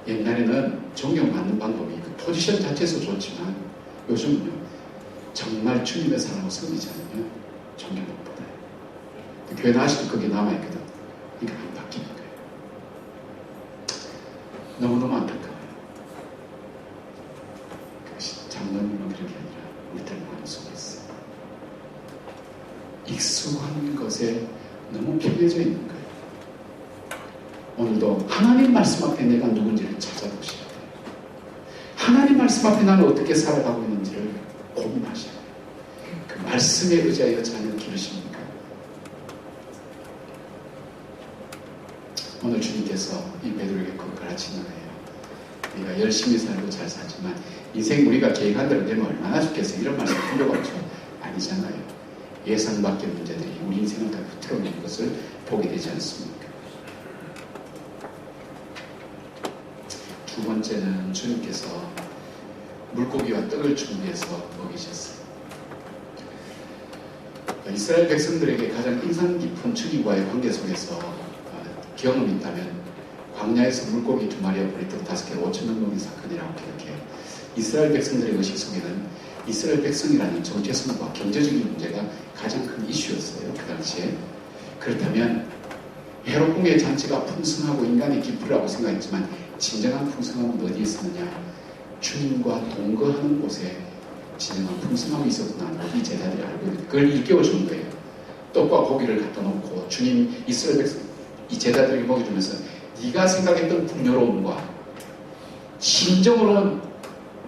옛날에는 존경받는 방법이 그 포지션 자체에서 좋지만 요즘은요. 정말 주님의 사랑을 섬기지 않으면 존경 못 받아요. 교회 나와서도 그게 남아있거든. 그러니까 안 바뀌는 거예요. 너무너무 안타까워요. 장로님은 그런 게 아니라 우리들 마음 속에 있어요. 익숙한 것에 너무 편해져 있는 거예요. 오늘도 하나님 말씀 앞에 내가 누군지를 찾아보셔야 돼요. 하나님 말씀 앞에 나는 어떻게 살아가고 있는지를 고민하셔야 돼요. 그 말씀에 의지하여 자녀를 기르십니까? 오늘 주님께서 이 베드로에게 그걸 가르치는 거예요. 우리가 열심히 살고 잘 살지만 인생 우리가 계획한 대로 되면 얼마나 좋겠어요. 이런 말씀 필요가 없죠. 아니잖아요. 예상 밖의 문제들이 우리 인생을 다 흐트러내는 것을 보게 되지 않습니까? 두 번째는 주님께서 물고기와 떡을 준비해서 먹이셨어요. 이스라엘 백성들에게 가장 인상 깊은 주님과의 관계 속에서 경험이 있다면 광야에서 물고기 2마리와 보리떡 5개 5,000명 먹인 사건이라고 기록해요. 이스라엘 백성들의 의식 속에는 이스라엘 백성이라는 정체성과 경제적인 문제가 가장 큰 이슈였어요. 그 당시에. 그렇다면 헤롯궁의 잔치가 풍성하고 인간의 기쁘라고 생각했지만 진정한 풍성함은 어디에 있었느냐? 주님과 동거하는 곳에 진정한 풍성함이 있었구나. 이 제자들이 알고 있는데 그걸 일깨워주는 거예요. 떡과 고기를 갖다 놓고 주님 이스라엘 백성 이 제자들에게 먹여주면서 네가 생각했던 풍요로움과 심정으로는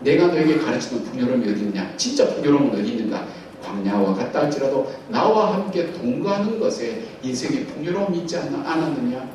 내가 너에게 가르치는 풍요로움이 어디 있느냐? 진짜 풍요로움은 어디 있는가? 광야와 같다 할지라도 나와 함께 동거하는 것에 인생의 풍요로움이 있지 않았느냐?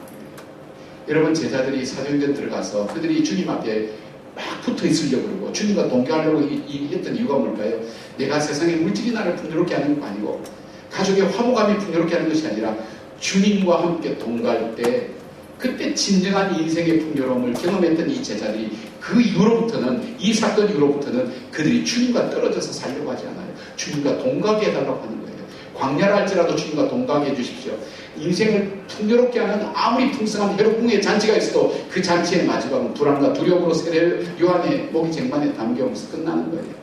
여러분, 제자들이 사도행전 들어가서 그들이 주님 앞에 막 붙어 있으려고 그러고 주님과 동거하려고 했던 이유가 뭘까요? 내가 세상에 물질이 나를 풍요롭게 하는 거 아니고 가족의 화목함이 풍요롭게 하는 것이 아니라 주님과 함께 동거할 때 그때 진정한 인생의 풍요로움을 경험했던 이 제자들이 그 이후로부터는, 이 사건 이후로부터는 그들이 주님과 떨어져서 살려고 하지 않아요. 주님과 동거하게 해달라고 하는 거예요. 광야를 할지라도 주님과 동거하게 해주십시오. 인생을 풍요롭게 하는 아무리 풍성한 회로궁의 잔치가 있어도 그 잔치의 마지막은 불안과 두려움으로 세례를 요한의 목이 쟁반에 담겨오면서 끝나는 거예요.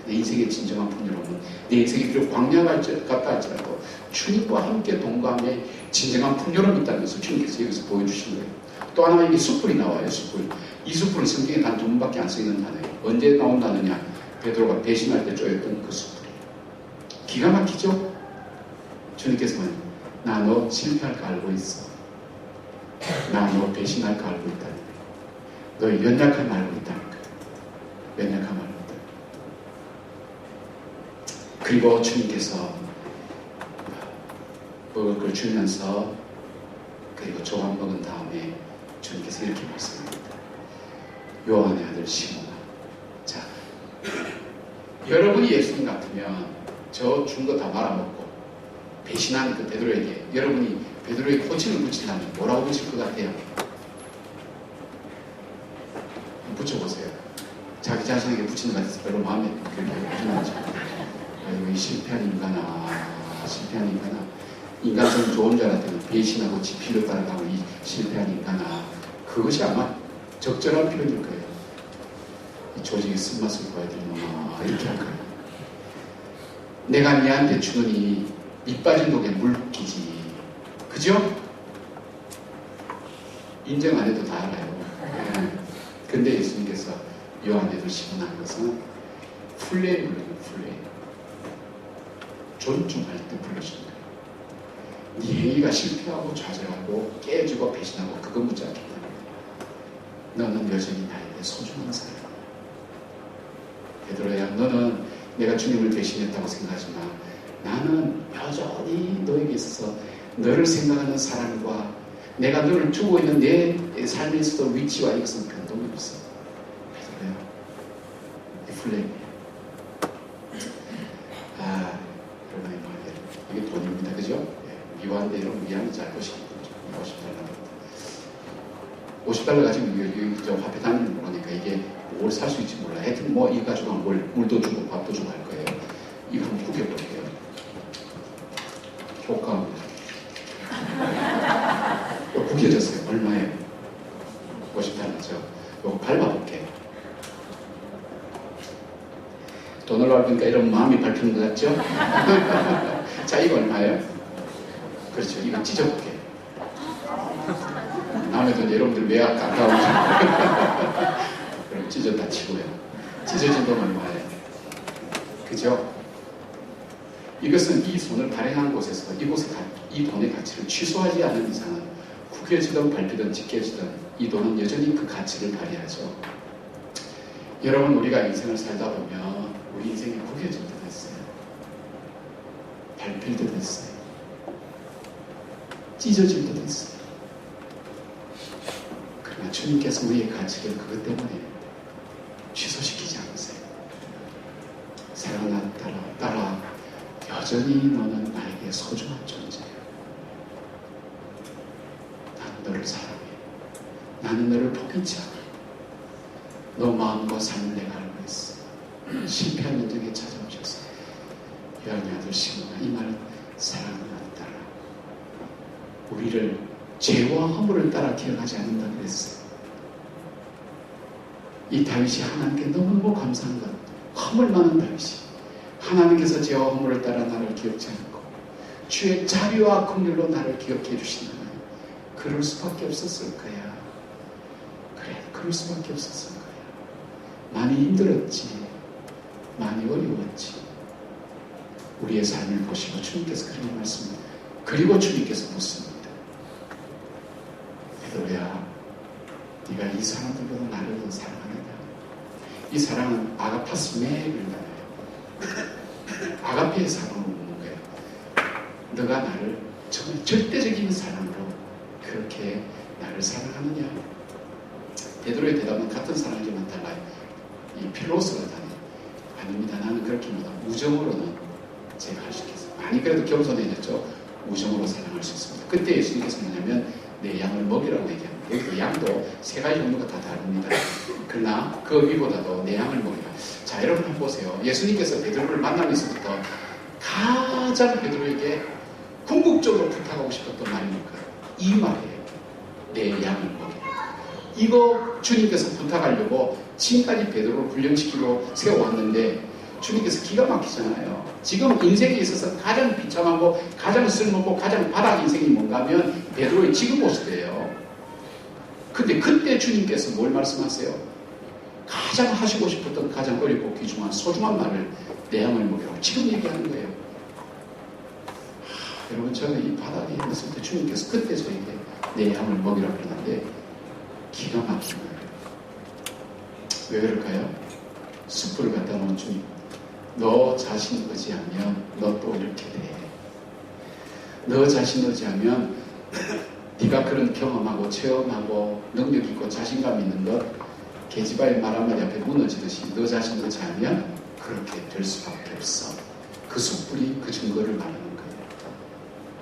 내 인생의 진정한 풍요로움은 내 인생이 비록 광야가 같다 할지라도 주님과 함께 동거함에 진정한 풍요로움이 있다는 것을 주님께서 여기서 보여주신 거예요. 또 하나 이게 숯불이 나와요. 숯불. 이 숯불은 성경에 단 두 번밖에 안 쓰이는 단어예요. 언제 나온다느냐? 베드로가 배신할 때 쪼였던 그 숯불이에요. 기가 막히죠? 주님께서는 나 너 실패할 거 알고 있어. 나 너 배신할 거 알고 있다는 거예요. 너의 연약함 알고 있다는 거예요. 연약함 알고 있다. 그리고 주님께서 먹을 걸 주면서 그리고 조각 먹은 다음에 주님께서 이렇게 말씀합니다. 요한의 아들 시몬아, 자, 여러분이 예수님 같으면 저 준 거 다 말아먹고 배신한 그 베드로에게 여러분이 베드로에게 호칭을 붙인다면 뭐라고 붙일 것 같아요? 붙여보세요. 자기 자신에게 붙이는 것 같아서 별로 마음에 그렇게 붙이는 거죠. 아이고, 이 실패한 인간아, 실패한 인간아. 인간성이 좋은 줄 알았더니 배신하고 지필로 따라가고 이 실패한 인간아. 그것이 아마 적절한 표현일 거예요. 이 조직의 쓴맛을 보여드리면 이렇게 할 거예요. 내가 니한테 주느니 밑 빠진 독에 물 붓기지. 그죠? 인정 안 해도 다 알아요. 네. 근데 예수님께서 요한에도 시원한 것은 풀레를 부르는 풀레. 존중할 때 불러주는 거예요. 네 행위가 실패하고 좌절하고 깨지고 배신하고 그건 묻지 않기 때문에 너는 여전히 나에게 소중한 사람이야. 베드로야, 너는 내가 주님을 배신했다고 생각하지만 나는 여전히 너에게 있어서 너를 생각하는 사람과 내가 너를 두고 있는 내 삶에 있어도 위치와 이것은 변동이 없어. 베드로야, 이 플레임이야. 여러분의 말이에요. 이게 돈입니다. 그죠? 미워한데 여러분 미안히 잘 보시거든요. 50달러 가지고 저 화폐 다니는 거 보니까 이게 뭘 살 수 있지 몰라. 하여튼 뭐 이 가지고 물도 주고 밥도 주고 할 거예요. 이거 한번 구겨볼게요. 효과입니다. 이거 구겨졌어요. 얼마예요? 50달러죠. 이거 밟아볼게요. 돈을 밟으니까 이런 마음이 밟히는 것 같죠? 자, 이거 얼마예요? 그렇죠. 이거 찢어볼게요. 다음에 돈 여러분들 왜 아까운지. 그럼 찢었다 치고요. 찢어진 돈 얼마예요? 그죠? 이것은 이 손을 발행한 곳에서 이 돈의 가치를 취소하지 않은 이상은 구겨지든 밟히든 찢겨지든 이 돈은 여전히 그 가치를 발휘하죠. 여러분, 우리가 인생을 살다 보면 우리 인생이 구겨질 때도 있어요. 밟힐 때도 있어요. 찢어질 때도 있어요. 그러나 주님께서 우리의 가치를 그것 때문에 취소시키지 않으세요. 사랑하는 딸아, 여전히 너는 나에게 소중한 존재야. 나는 너를 사랑해. 나는 너를 포기치 않아. 너 마음과 삶을 내가 알고 있어. 실패한 인생에 찾아오셔서 요한의 아들 시몬아, 이 말은 사랑하는 딸아, 우리를 죄와 허물을 따라 기억하지 않는다 그랬어요. 이 다윗이 하나님께 너무너무 감사한 것, 허물 많은 다윗이 하나님께서 죄와 허물을 따라 나를 기억지 않고 주의 자비와 긍휼로 나를 기억해 주신다면 그럴 수밖에 없었을 거야. 그래, 그럴 수밖에 없었을 거야. 많이 힘들었지, 많이 어려웠지. 우리의 삶을 보시고 주님께서 그런 말씀입니다. 그리고 주님께서 묻습니다. 베드로야, 네가 이 사람들보다 나를 더 사랑하느냐? 이 사랑은 아가파스 메를 나눠요. 아가페의 사랑으로 묻는 거예요. 너가 나를 정말 절대적인 사랑으로 그렇게 나를 사랑하느냐? 베드로의 대답은 같은 사랑이지만 달라요. 이 필로스가 다니 아닙니다. 나는 그렇게 못하 우정으로는 제가 할 수 있겠어요. 많이 그래도 겸손해졌죠. 우정으로 사랑할 수 있습니다. 그때 예수님께서 뭐냐면 내 양을 먹이라고 얘기합니다. 여기도 양도 세 가지 종류가 다 다릅니다. 그러나 그 위보다도 내 양을 먹이라. 자, 여러분 한번 보세요. 예수님께서 베드로를 만나면서부터 가장 베드로에게 궁극적으로 부탁하고 싶었던 말이 뭘까요? 이 말이에요. 내 양을 먹이라. 이거 주님께서 부탁하려고 지금까지 베드로를 훈련시키고 세워왔는데 주님께서 기가 막히잖아요. 지금 인생에 있어서 가장 비참하고 가장 쓸모없고 가장 바닥 인생이 뭔가 하면 베드로의 지금 모습이에요. 근데 그때 주님께서 뭘 말씀하세요? 가장 하시고 싶었던 가장 어렵고 귀중한 소중한 말을 내 양을 먹이라고 지금 얘기하는 거예요. 여러분, 저는 이 바닥에 있었을 때 주님께서 그때 저에게 내 양을 먹이라고 그러는데 기가 막힌 거예요. 왜 그럴까요? 숯불을 갖다 놓은 주님, 너 자신 의지하면 너 또 이렇게 돼. 너 자신 의지하면 네가 그런 경험하고 체험하고 능력 있고 자신감 있는 것 계집아의 말 한마디 앞에 무너지듯이 너 자신 의지하면 그렇게 될 수밖에 없어. 그 숯불이 그 증거를 말하는 거예요.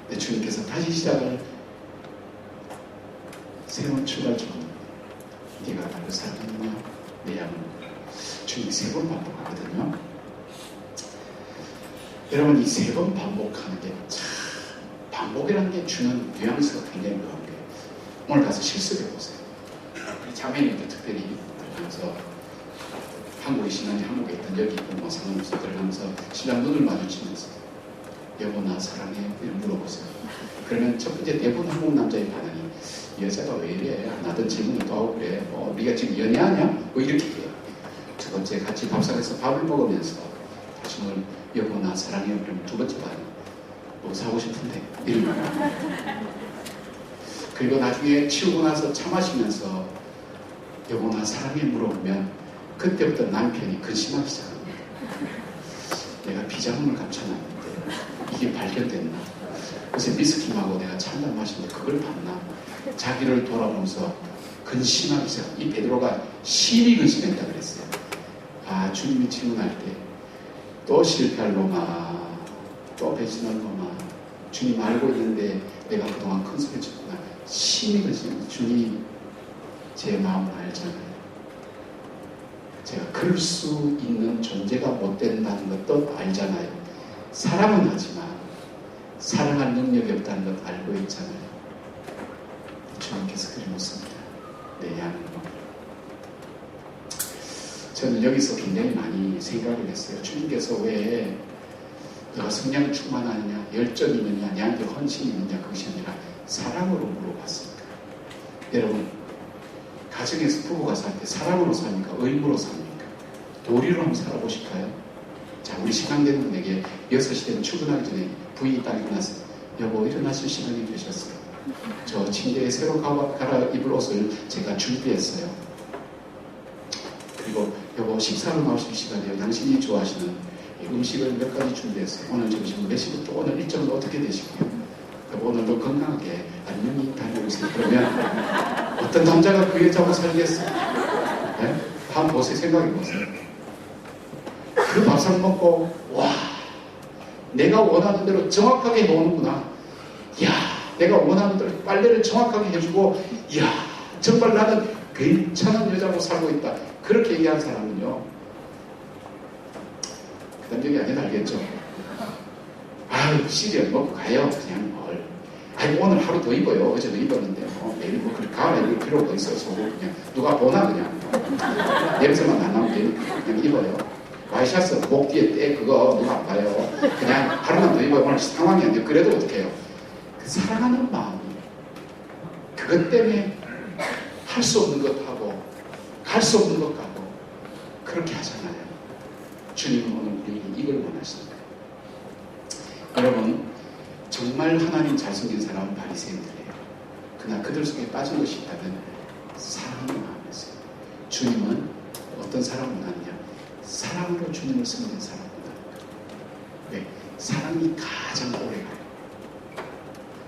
내 주님께서 다시 시작을 새로운 출발점은 네가 나를 사랑하느냐 내 양을 주님이 3번 반복하거든요. 여러분, 이 3번 반복하는 게 참 반복이라는 게 주는 뉘앙스가 굉장히 묘한 거예요. 오늘 가서 실습해 보세요. 우리 자매님들 특별히 들어가면서 한국에 신앙이 한국에 있던 여기 있던 뭐 상관없이 들어가면서 신랑 눈을 마주치면서 여보 나 사랑해? 이렇게 물어보세요. 그러면 첫 번째 대부분 한국 남자의 반응이 여자가 왜 이래? 나도 질문을 또 하고 그래. 네가 지금 연애하냐? 뭐 이렇게 해요. 두 번째 같이 밥상에서 밥을 먹으면서 다시 뭘 여보 나 사랑해? 그러면 두 번째 반응 뭐 사고 싶은데 이런 거예요. 그리고 나중에 치우고 나서 차 마시면서 여보 나 사랑해? 물어보면 그때부터 남편이 근심하기 시작합니다. 내가 비자금을 감춰놨는데 이게 발견됐나? 그래서 미스킴하고 내가 차 한잔 마시는데 그걸 봤나? 자기를 돌아보면서 근심하기 시작. 이 베드로가 심히 근심했다 그랬어요. 아, 주님이 질문할 때 또 실패할 놈아, 또 배신할 놈아, 주님 알고 있는데 내가 그동안 큰 소리 쳤구나. 심히 근심했어요. 주님 제 마음을 알잖아요. 제가 그럴 수 있는 존재가 못 된다는 것도 알잖아요. 사랑은 하지만 사랑할 능력이 없다는 것 알고 있잖아요. 주님께서 그리 묻습니다. 내 양을 먹으라. 저는 여기서 굉장히 많이 생각을 했어요. 주님께서 왜 너가 성령 충만하느냐, 열정이 있느냐, 내한테 헌신이 있느냐, 그것이 아니라 사랑으로 물어봤습니다. 여러분, 가정에서 부부가 살 때 사랑으로 삽니까? 의무로 삽니까? 도리로 한번 살아보실까요? 자, 우리 시간 되는 분에게 6시 되면 출근하기 전에 부인이 딱 일어났어요. 여보, 일어나실 시간이 되셨어요. 저 침대에 새로 갈아입을 옷을 제가 준비했어요. 그리고 여보, 식사로 나오실 시간이에요. 당신이 좋아하시는 음식을 몇 가지 준비했어요. 오늘 점심 몇 시부터 오늘 일정은 어떻게 되시고요? 여보, 오늘도 건강하게 안녕히 다녀오세요. 그러면 어떤 남자가 그 여자하고 살겠어요? 네? 한번 보세요. 생각해 보세요. 그 밥상 먹고 와, 내가 원하는 대로 정확하게 노는구나. 이야, 내가 원하는 대로 빨래를 정확하게 해주고, 이야, 정말 나는 괜찮은 여자고 살고 있다. 그렇게 얘기한 사람은요, 그 다음 얘기 안 해도 알겠죠? 아유, 시리얼 먹고 가요. 그냥 뭘. 아니, 오늘 하루 더 입어요. 어제도 입었는데, 매일 뭐, 그렇게 가을에 입을 필요가 있어서, 그냥, 누가 보나, 그냥. 냄새만 안 나면 되니까, 그냥 입어요. 와이셔츠, 목 뒤에 때, 그거, 누가 안 봐요. 그냥, 하루만 더 입어요. 오늘 상황이 안 돼. 그래도 어떡해요? 그 사랑하는 마음이, 그것 때문에 할 수 없는 것하고, 갈 수 없는 것 가고, 그렇게 하잖아요. 주님은 오늘 우리에게 이걸 원하십니다. 여러분, 정말 하나님 잘생긴 사람은 바리새인들이에요. 그러나 그들 속에 빠진 것이 있다면 사랑의 마음이었어요. 주님은 어떤 사람을 원하느냐? 사랑으로 주님을 섬기는 사람을 원합니다. 왜? 사랑이 가장 오래가요.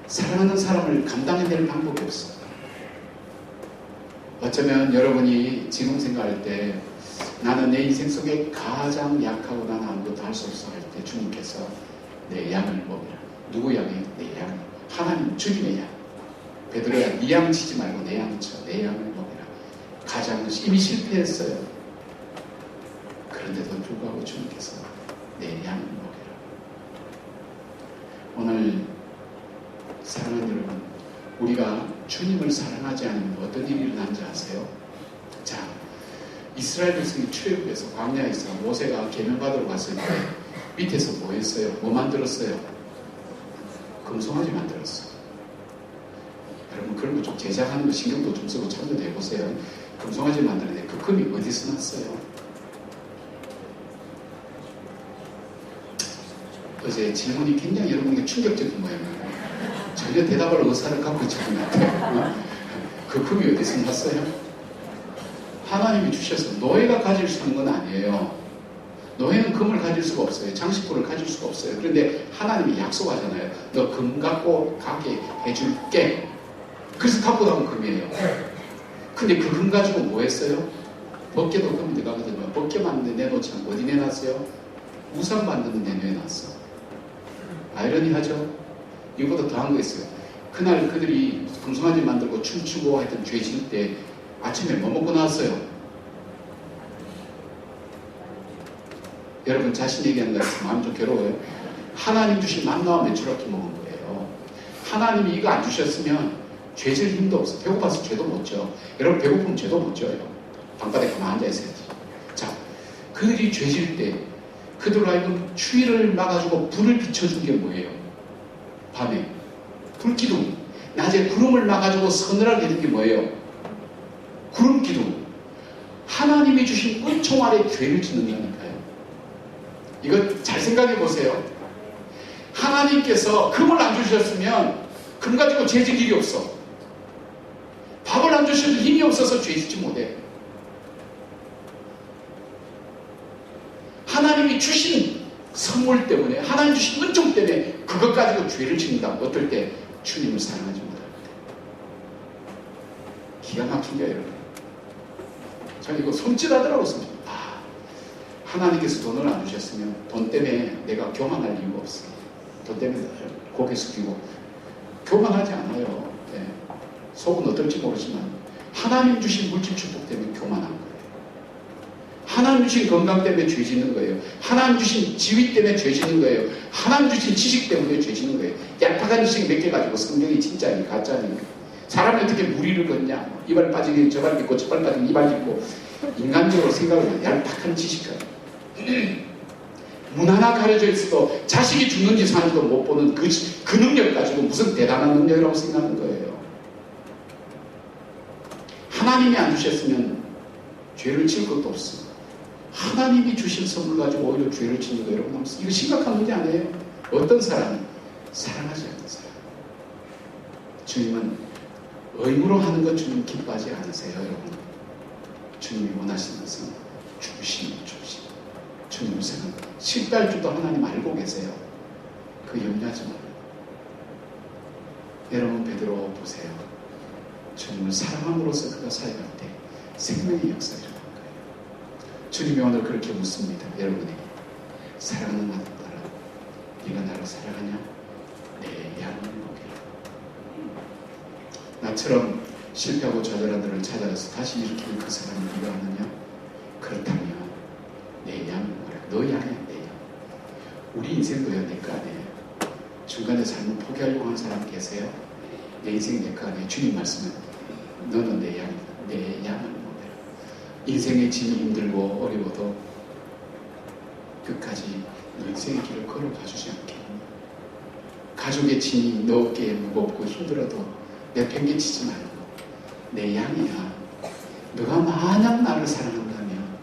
사랑하는 사람을 감당해낼 방법이 없어요. 어쩌면 여러분이 지금 생각할 때 나는 내 인생 속에 가장 약하고 난 아무것도 할 수 없어 할 때 주님께서 내 양을 먹이라. 누구 양이에요? 내 양. 하나님 주님의 양. 베드로야 네 양 치지 말고 내 양 쳐. 내 양을 먹이라. 가장 이미 실패했어요. 그런데도 불구하고 주님께서 내 양을 먹이라. 오늘 사랑하는 여러분, 우리가 주님을 사랑하지 않으면 어떤 일이 일어난지 아세요? 자, 이스라엘 백성이 출애굽에서 광야에서 모세가 계명받으러 갔을 때 밑에서 뭐 했어요? 뭐 만들었어요? 금송아지 만들었어요. 여러분 그런 거 좀 제작하는 거 신경도 좀 쓰고 참조도 해보세요. 금송아지 만드는데 그 금이 어디서 났어요? 어제 질문이 굉장히 여러분에게 충격적인 모양이에요. 전혀 대답할 의사를 갖고 있지 않아요. 그 금이 어디서 났어요? 하나님이 주셔서 노예가 가질 수 있는 건 아니에요. 노예는 금을 가질 수가 없어요. 장식품을 가질 수가 없어요. 그런데 하나님이 약속하잖아요. 너 금 갖고 가게 해줄게. 그래서 갖고 나온 금이에요. 근데 그 금 가지고 뭐 했어요? 법궤도 금 들어가거든요. 법궤 만드는데 내놓지 않고 어디 내놨어요? 우상 만드는 데 내놨어. 아이러니하죠? 이거보다 더한 거 있어요. 그날 그들이 금송아지 만들고 춤추고 하여튼 죄 지을 때 아침에 뭐 먹고 나왔어요? 여러분 자신 얘기하는 거 있으면 마음 좀 괴로워요. 하나님 주신 만나와 메추라기 먹은 거예요. 하나님이 이거 안 주셨으면 죄 질 힘도 없어. 배고파서 죄도 못 져. 여러분 배고프면 죄도 못 져요. 방바닥에 가만 앉아 있어야지. 자, 그들이 죄 질 때 그들 하여금 추위를 막아주고 불을 비춰준 게 뭐예요? 밤에 불기둥. 낮에 구름을 막아주고 서늘하게 해준 게 뭐예요? 구름기둥. 하나님이 주신 은총 아래 죄를 짓는다니까요. 이거 잘 생각해 보세요. 하나님께서 금을 안 주셨으면 금 가지고 죄 질 일이 없어. 밥을 안 주셔도 힘이 없어서 죄 짓지 못해. 하나님이 주신 선물 때문에, 하나님 주신 은총 때문에 그것 가지고 죄를 짓는다. 어떨 때? 주님을 사랑하지 못할 때. 기가 막힌 거예요, 여러분. 저는 이거 손짓하더라고, 손짓. 아, 하나님께서 돈을 안 주셨으면 돈 때문에 내가 교만할 이유가 없어. 돈 때문에 고개 숙이고 교만하지 않아요. 네. 속은 어떨지 모르지만 하나님 주신 물질 축복 때문에 교만한 거예요. 하나님 주신 건강 때문에 죄 짓는 거예요. 하나님 주신 지위 때문에 죄 짓는 거예요. 하나님 주신 지식 때문에 죄 짓는 거예요. 얄팍한 지식 몇 개 가지고 성경이 진짜니 가짜니. 사람이 어떻게 무리를 걷냐. 이발 빠지긴 저발 딛고 저발 빠지긴 이발 딛고. 인간적으로 생각하면 얄팍한 지식을. 문 하나 가려져 있어도 자식이 죽는지 사는지도 못 보는 그 능력 가지고 무슨 대단한 능력이라고 생각하는 거예요. 하나님이 안 주셨으면 죄를 지을 것도 없어. 하나님이 주신 선물 가지고 오히려 죄를 짓는 거 여러분, 이거 심각한 문제 아니에요? 어떤 사람이 사랑하지 않는 사람. 주님은 의무로 하는 것 주님 기뻐하지 않으세요, 여러분. 주님이 원하시는 것은 주심. 주님을 생각합니다. 실패할 줄도 하나님 알고 계세요. 그 염려하지 말아요. 여러분 베드로 보세요. 주님을 사랑함으로써 그가 살아갈 때 생명의 역사가 일어난 거예요. 주님이 오늘 그렇게 묻습니다. 여러분에게 사랑하는 아들 따라 네가 나를 사랑하냐? 내 양을 먹이라. 나처럼 실패하고 좌절한 너를 찾아가서 다시 일으키는 그 사람을 네가 아느냐? 그렇다면 내 양을 먹이라. 너 양이야, 내 양. 우리 인생도요, 내 거 아니에요. 중간에 삶을 포기하려고 하는 사람 계세요? 내 인생 내 거 아니에요. 주님 말씀은 너는 내 양이다. 내 양을 먹여라. 인생의 짐이 힘들고 어려워도 끝까지 너 인생의 길을 걸어가 주지 않게. 가족의 짐이 너 어깨에 무겁고 힘들어도 내팽개치지 말고 내 양이야. 너가 만약 나를 사랑한다면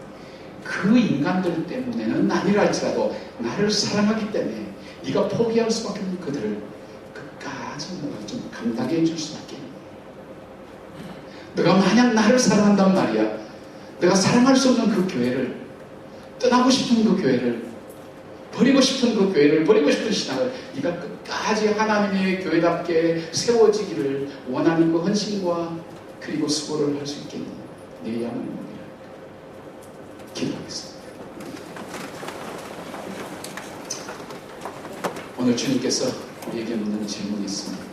그 인간들 때문에는 아니랄지라도 나를 사랑하기 때문에 네가 포기할 수밖에 없는 그들을 끝까지 너가 좀 감당해 줄 수밖에 없는 거야. 너가 만약 나를 사랑한단 말이야. 내가 사랑할 수 없는 그 교회를, 떠나고 싶은 그 교회를 버리고 싶은 그 교회를, 버리고 싶은 신앙을 네가 끝까지 하나님의 교회답게 세워지기를 원하는 그 헌신과 그리고 수고를 할 수 있겠니? 네 양은 기도하겠습니다. 오늘 주님께서 우리에게 묻는 질문이 있습니다.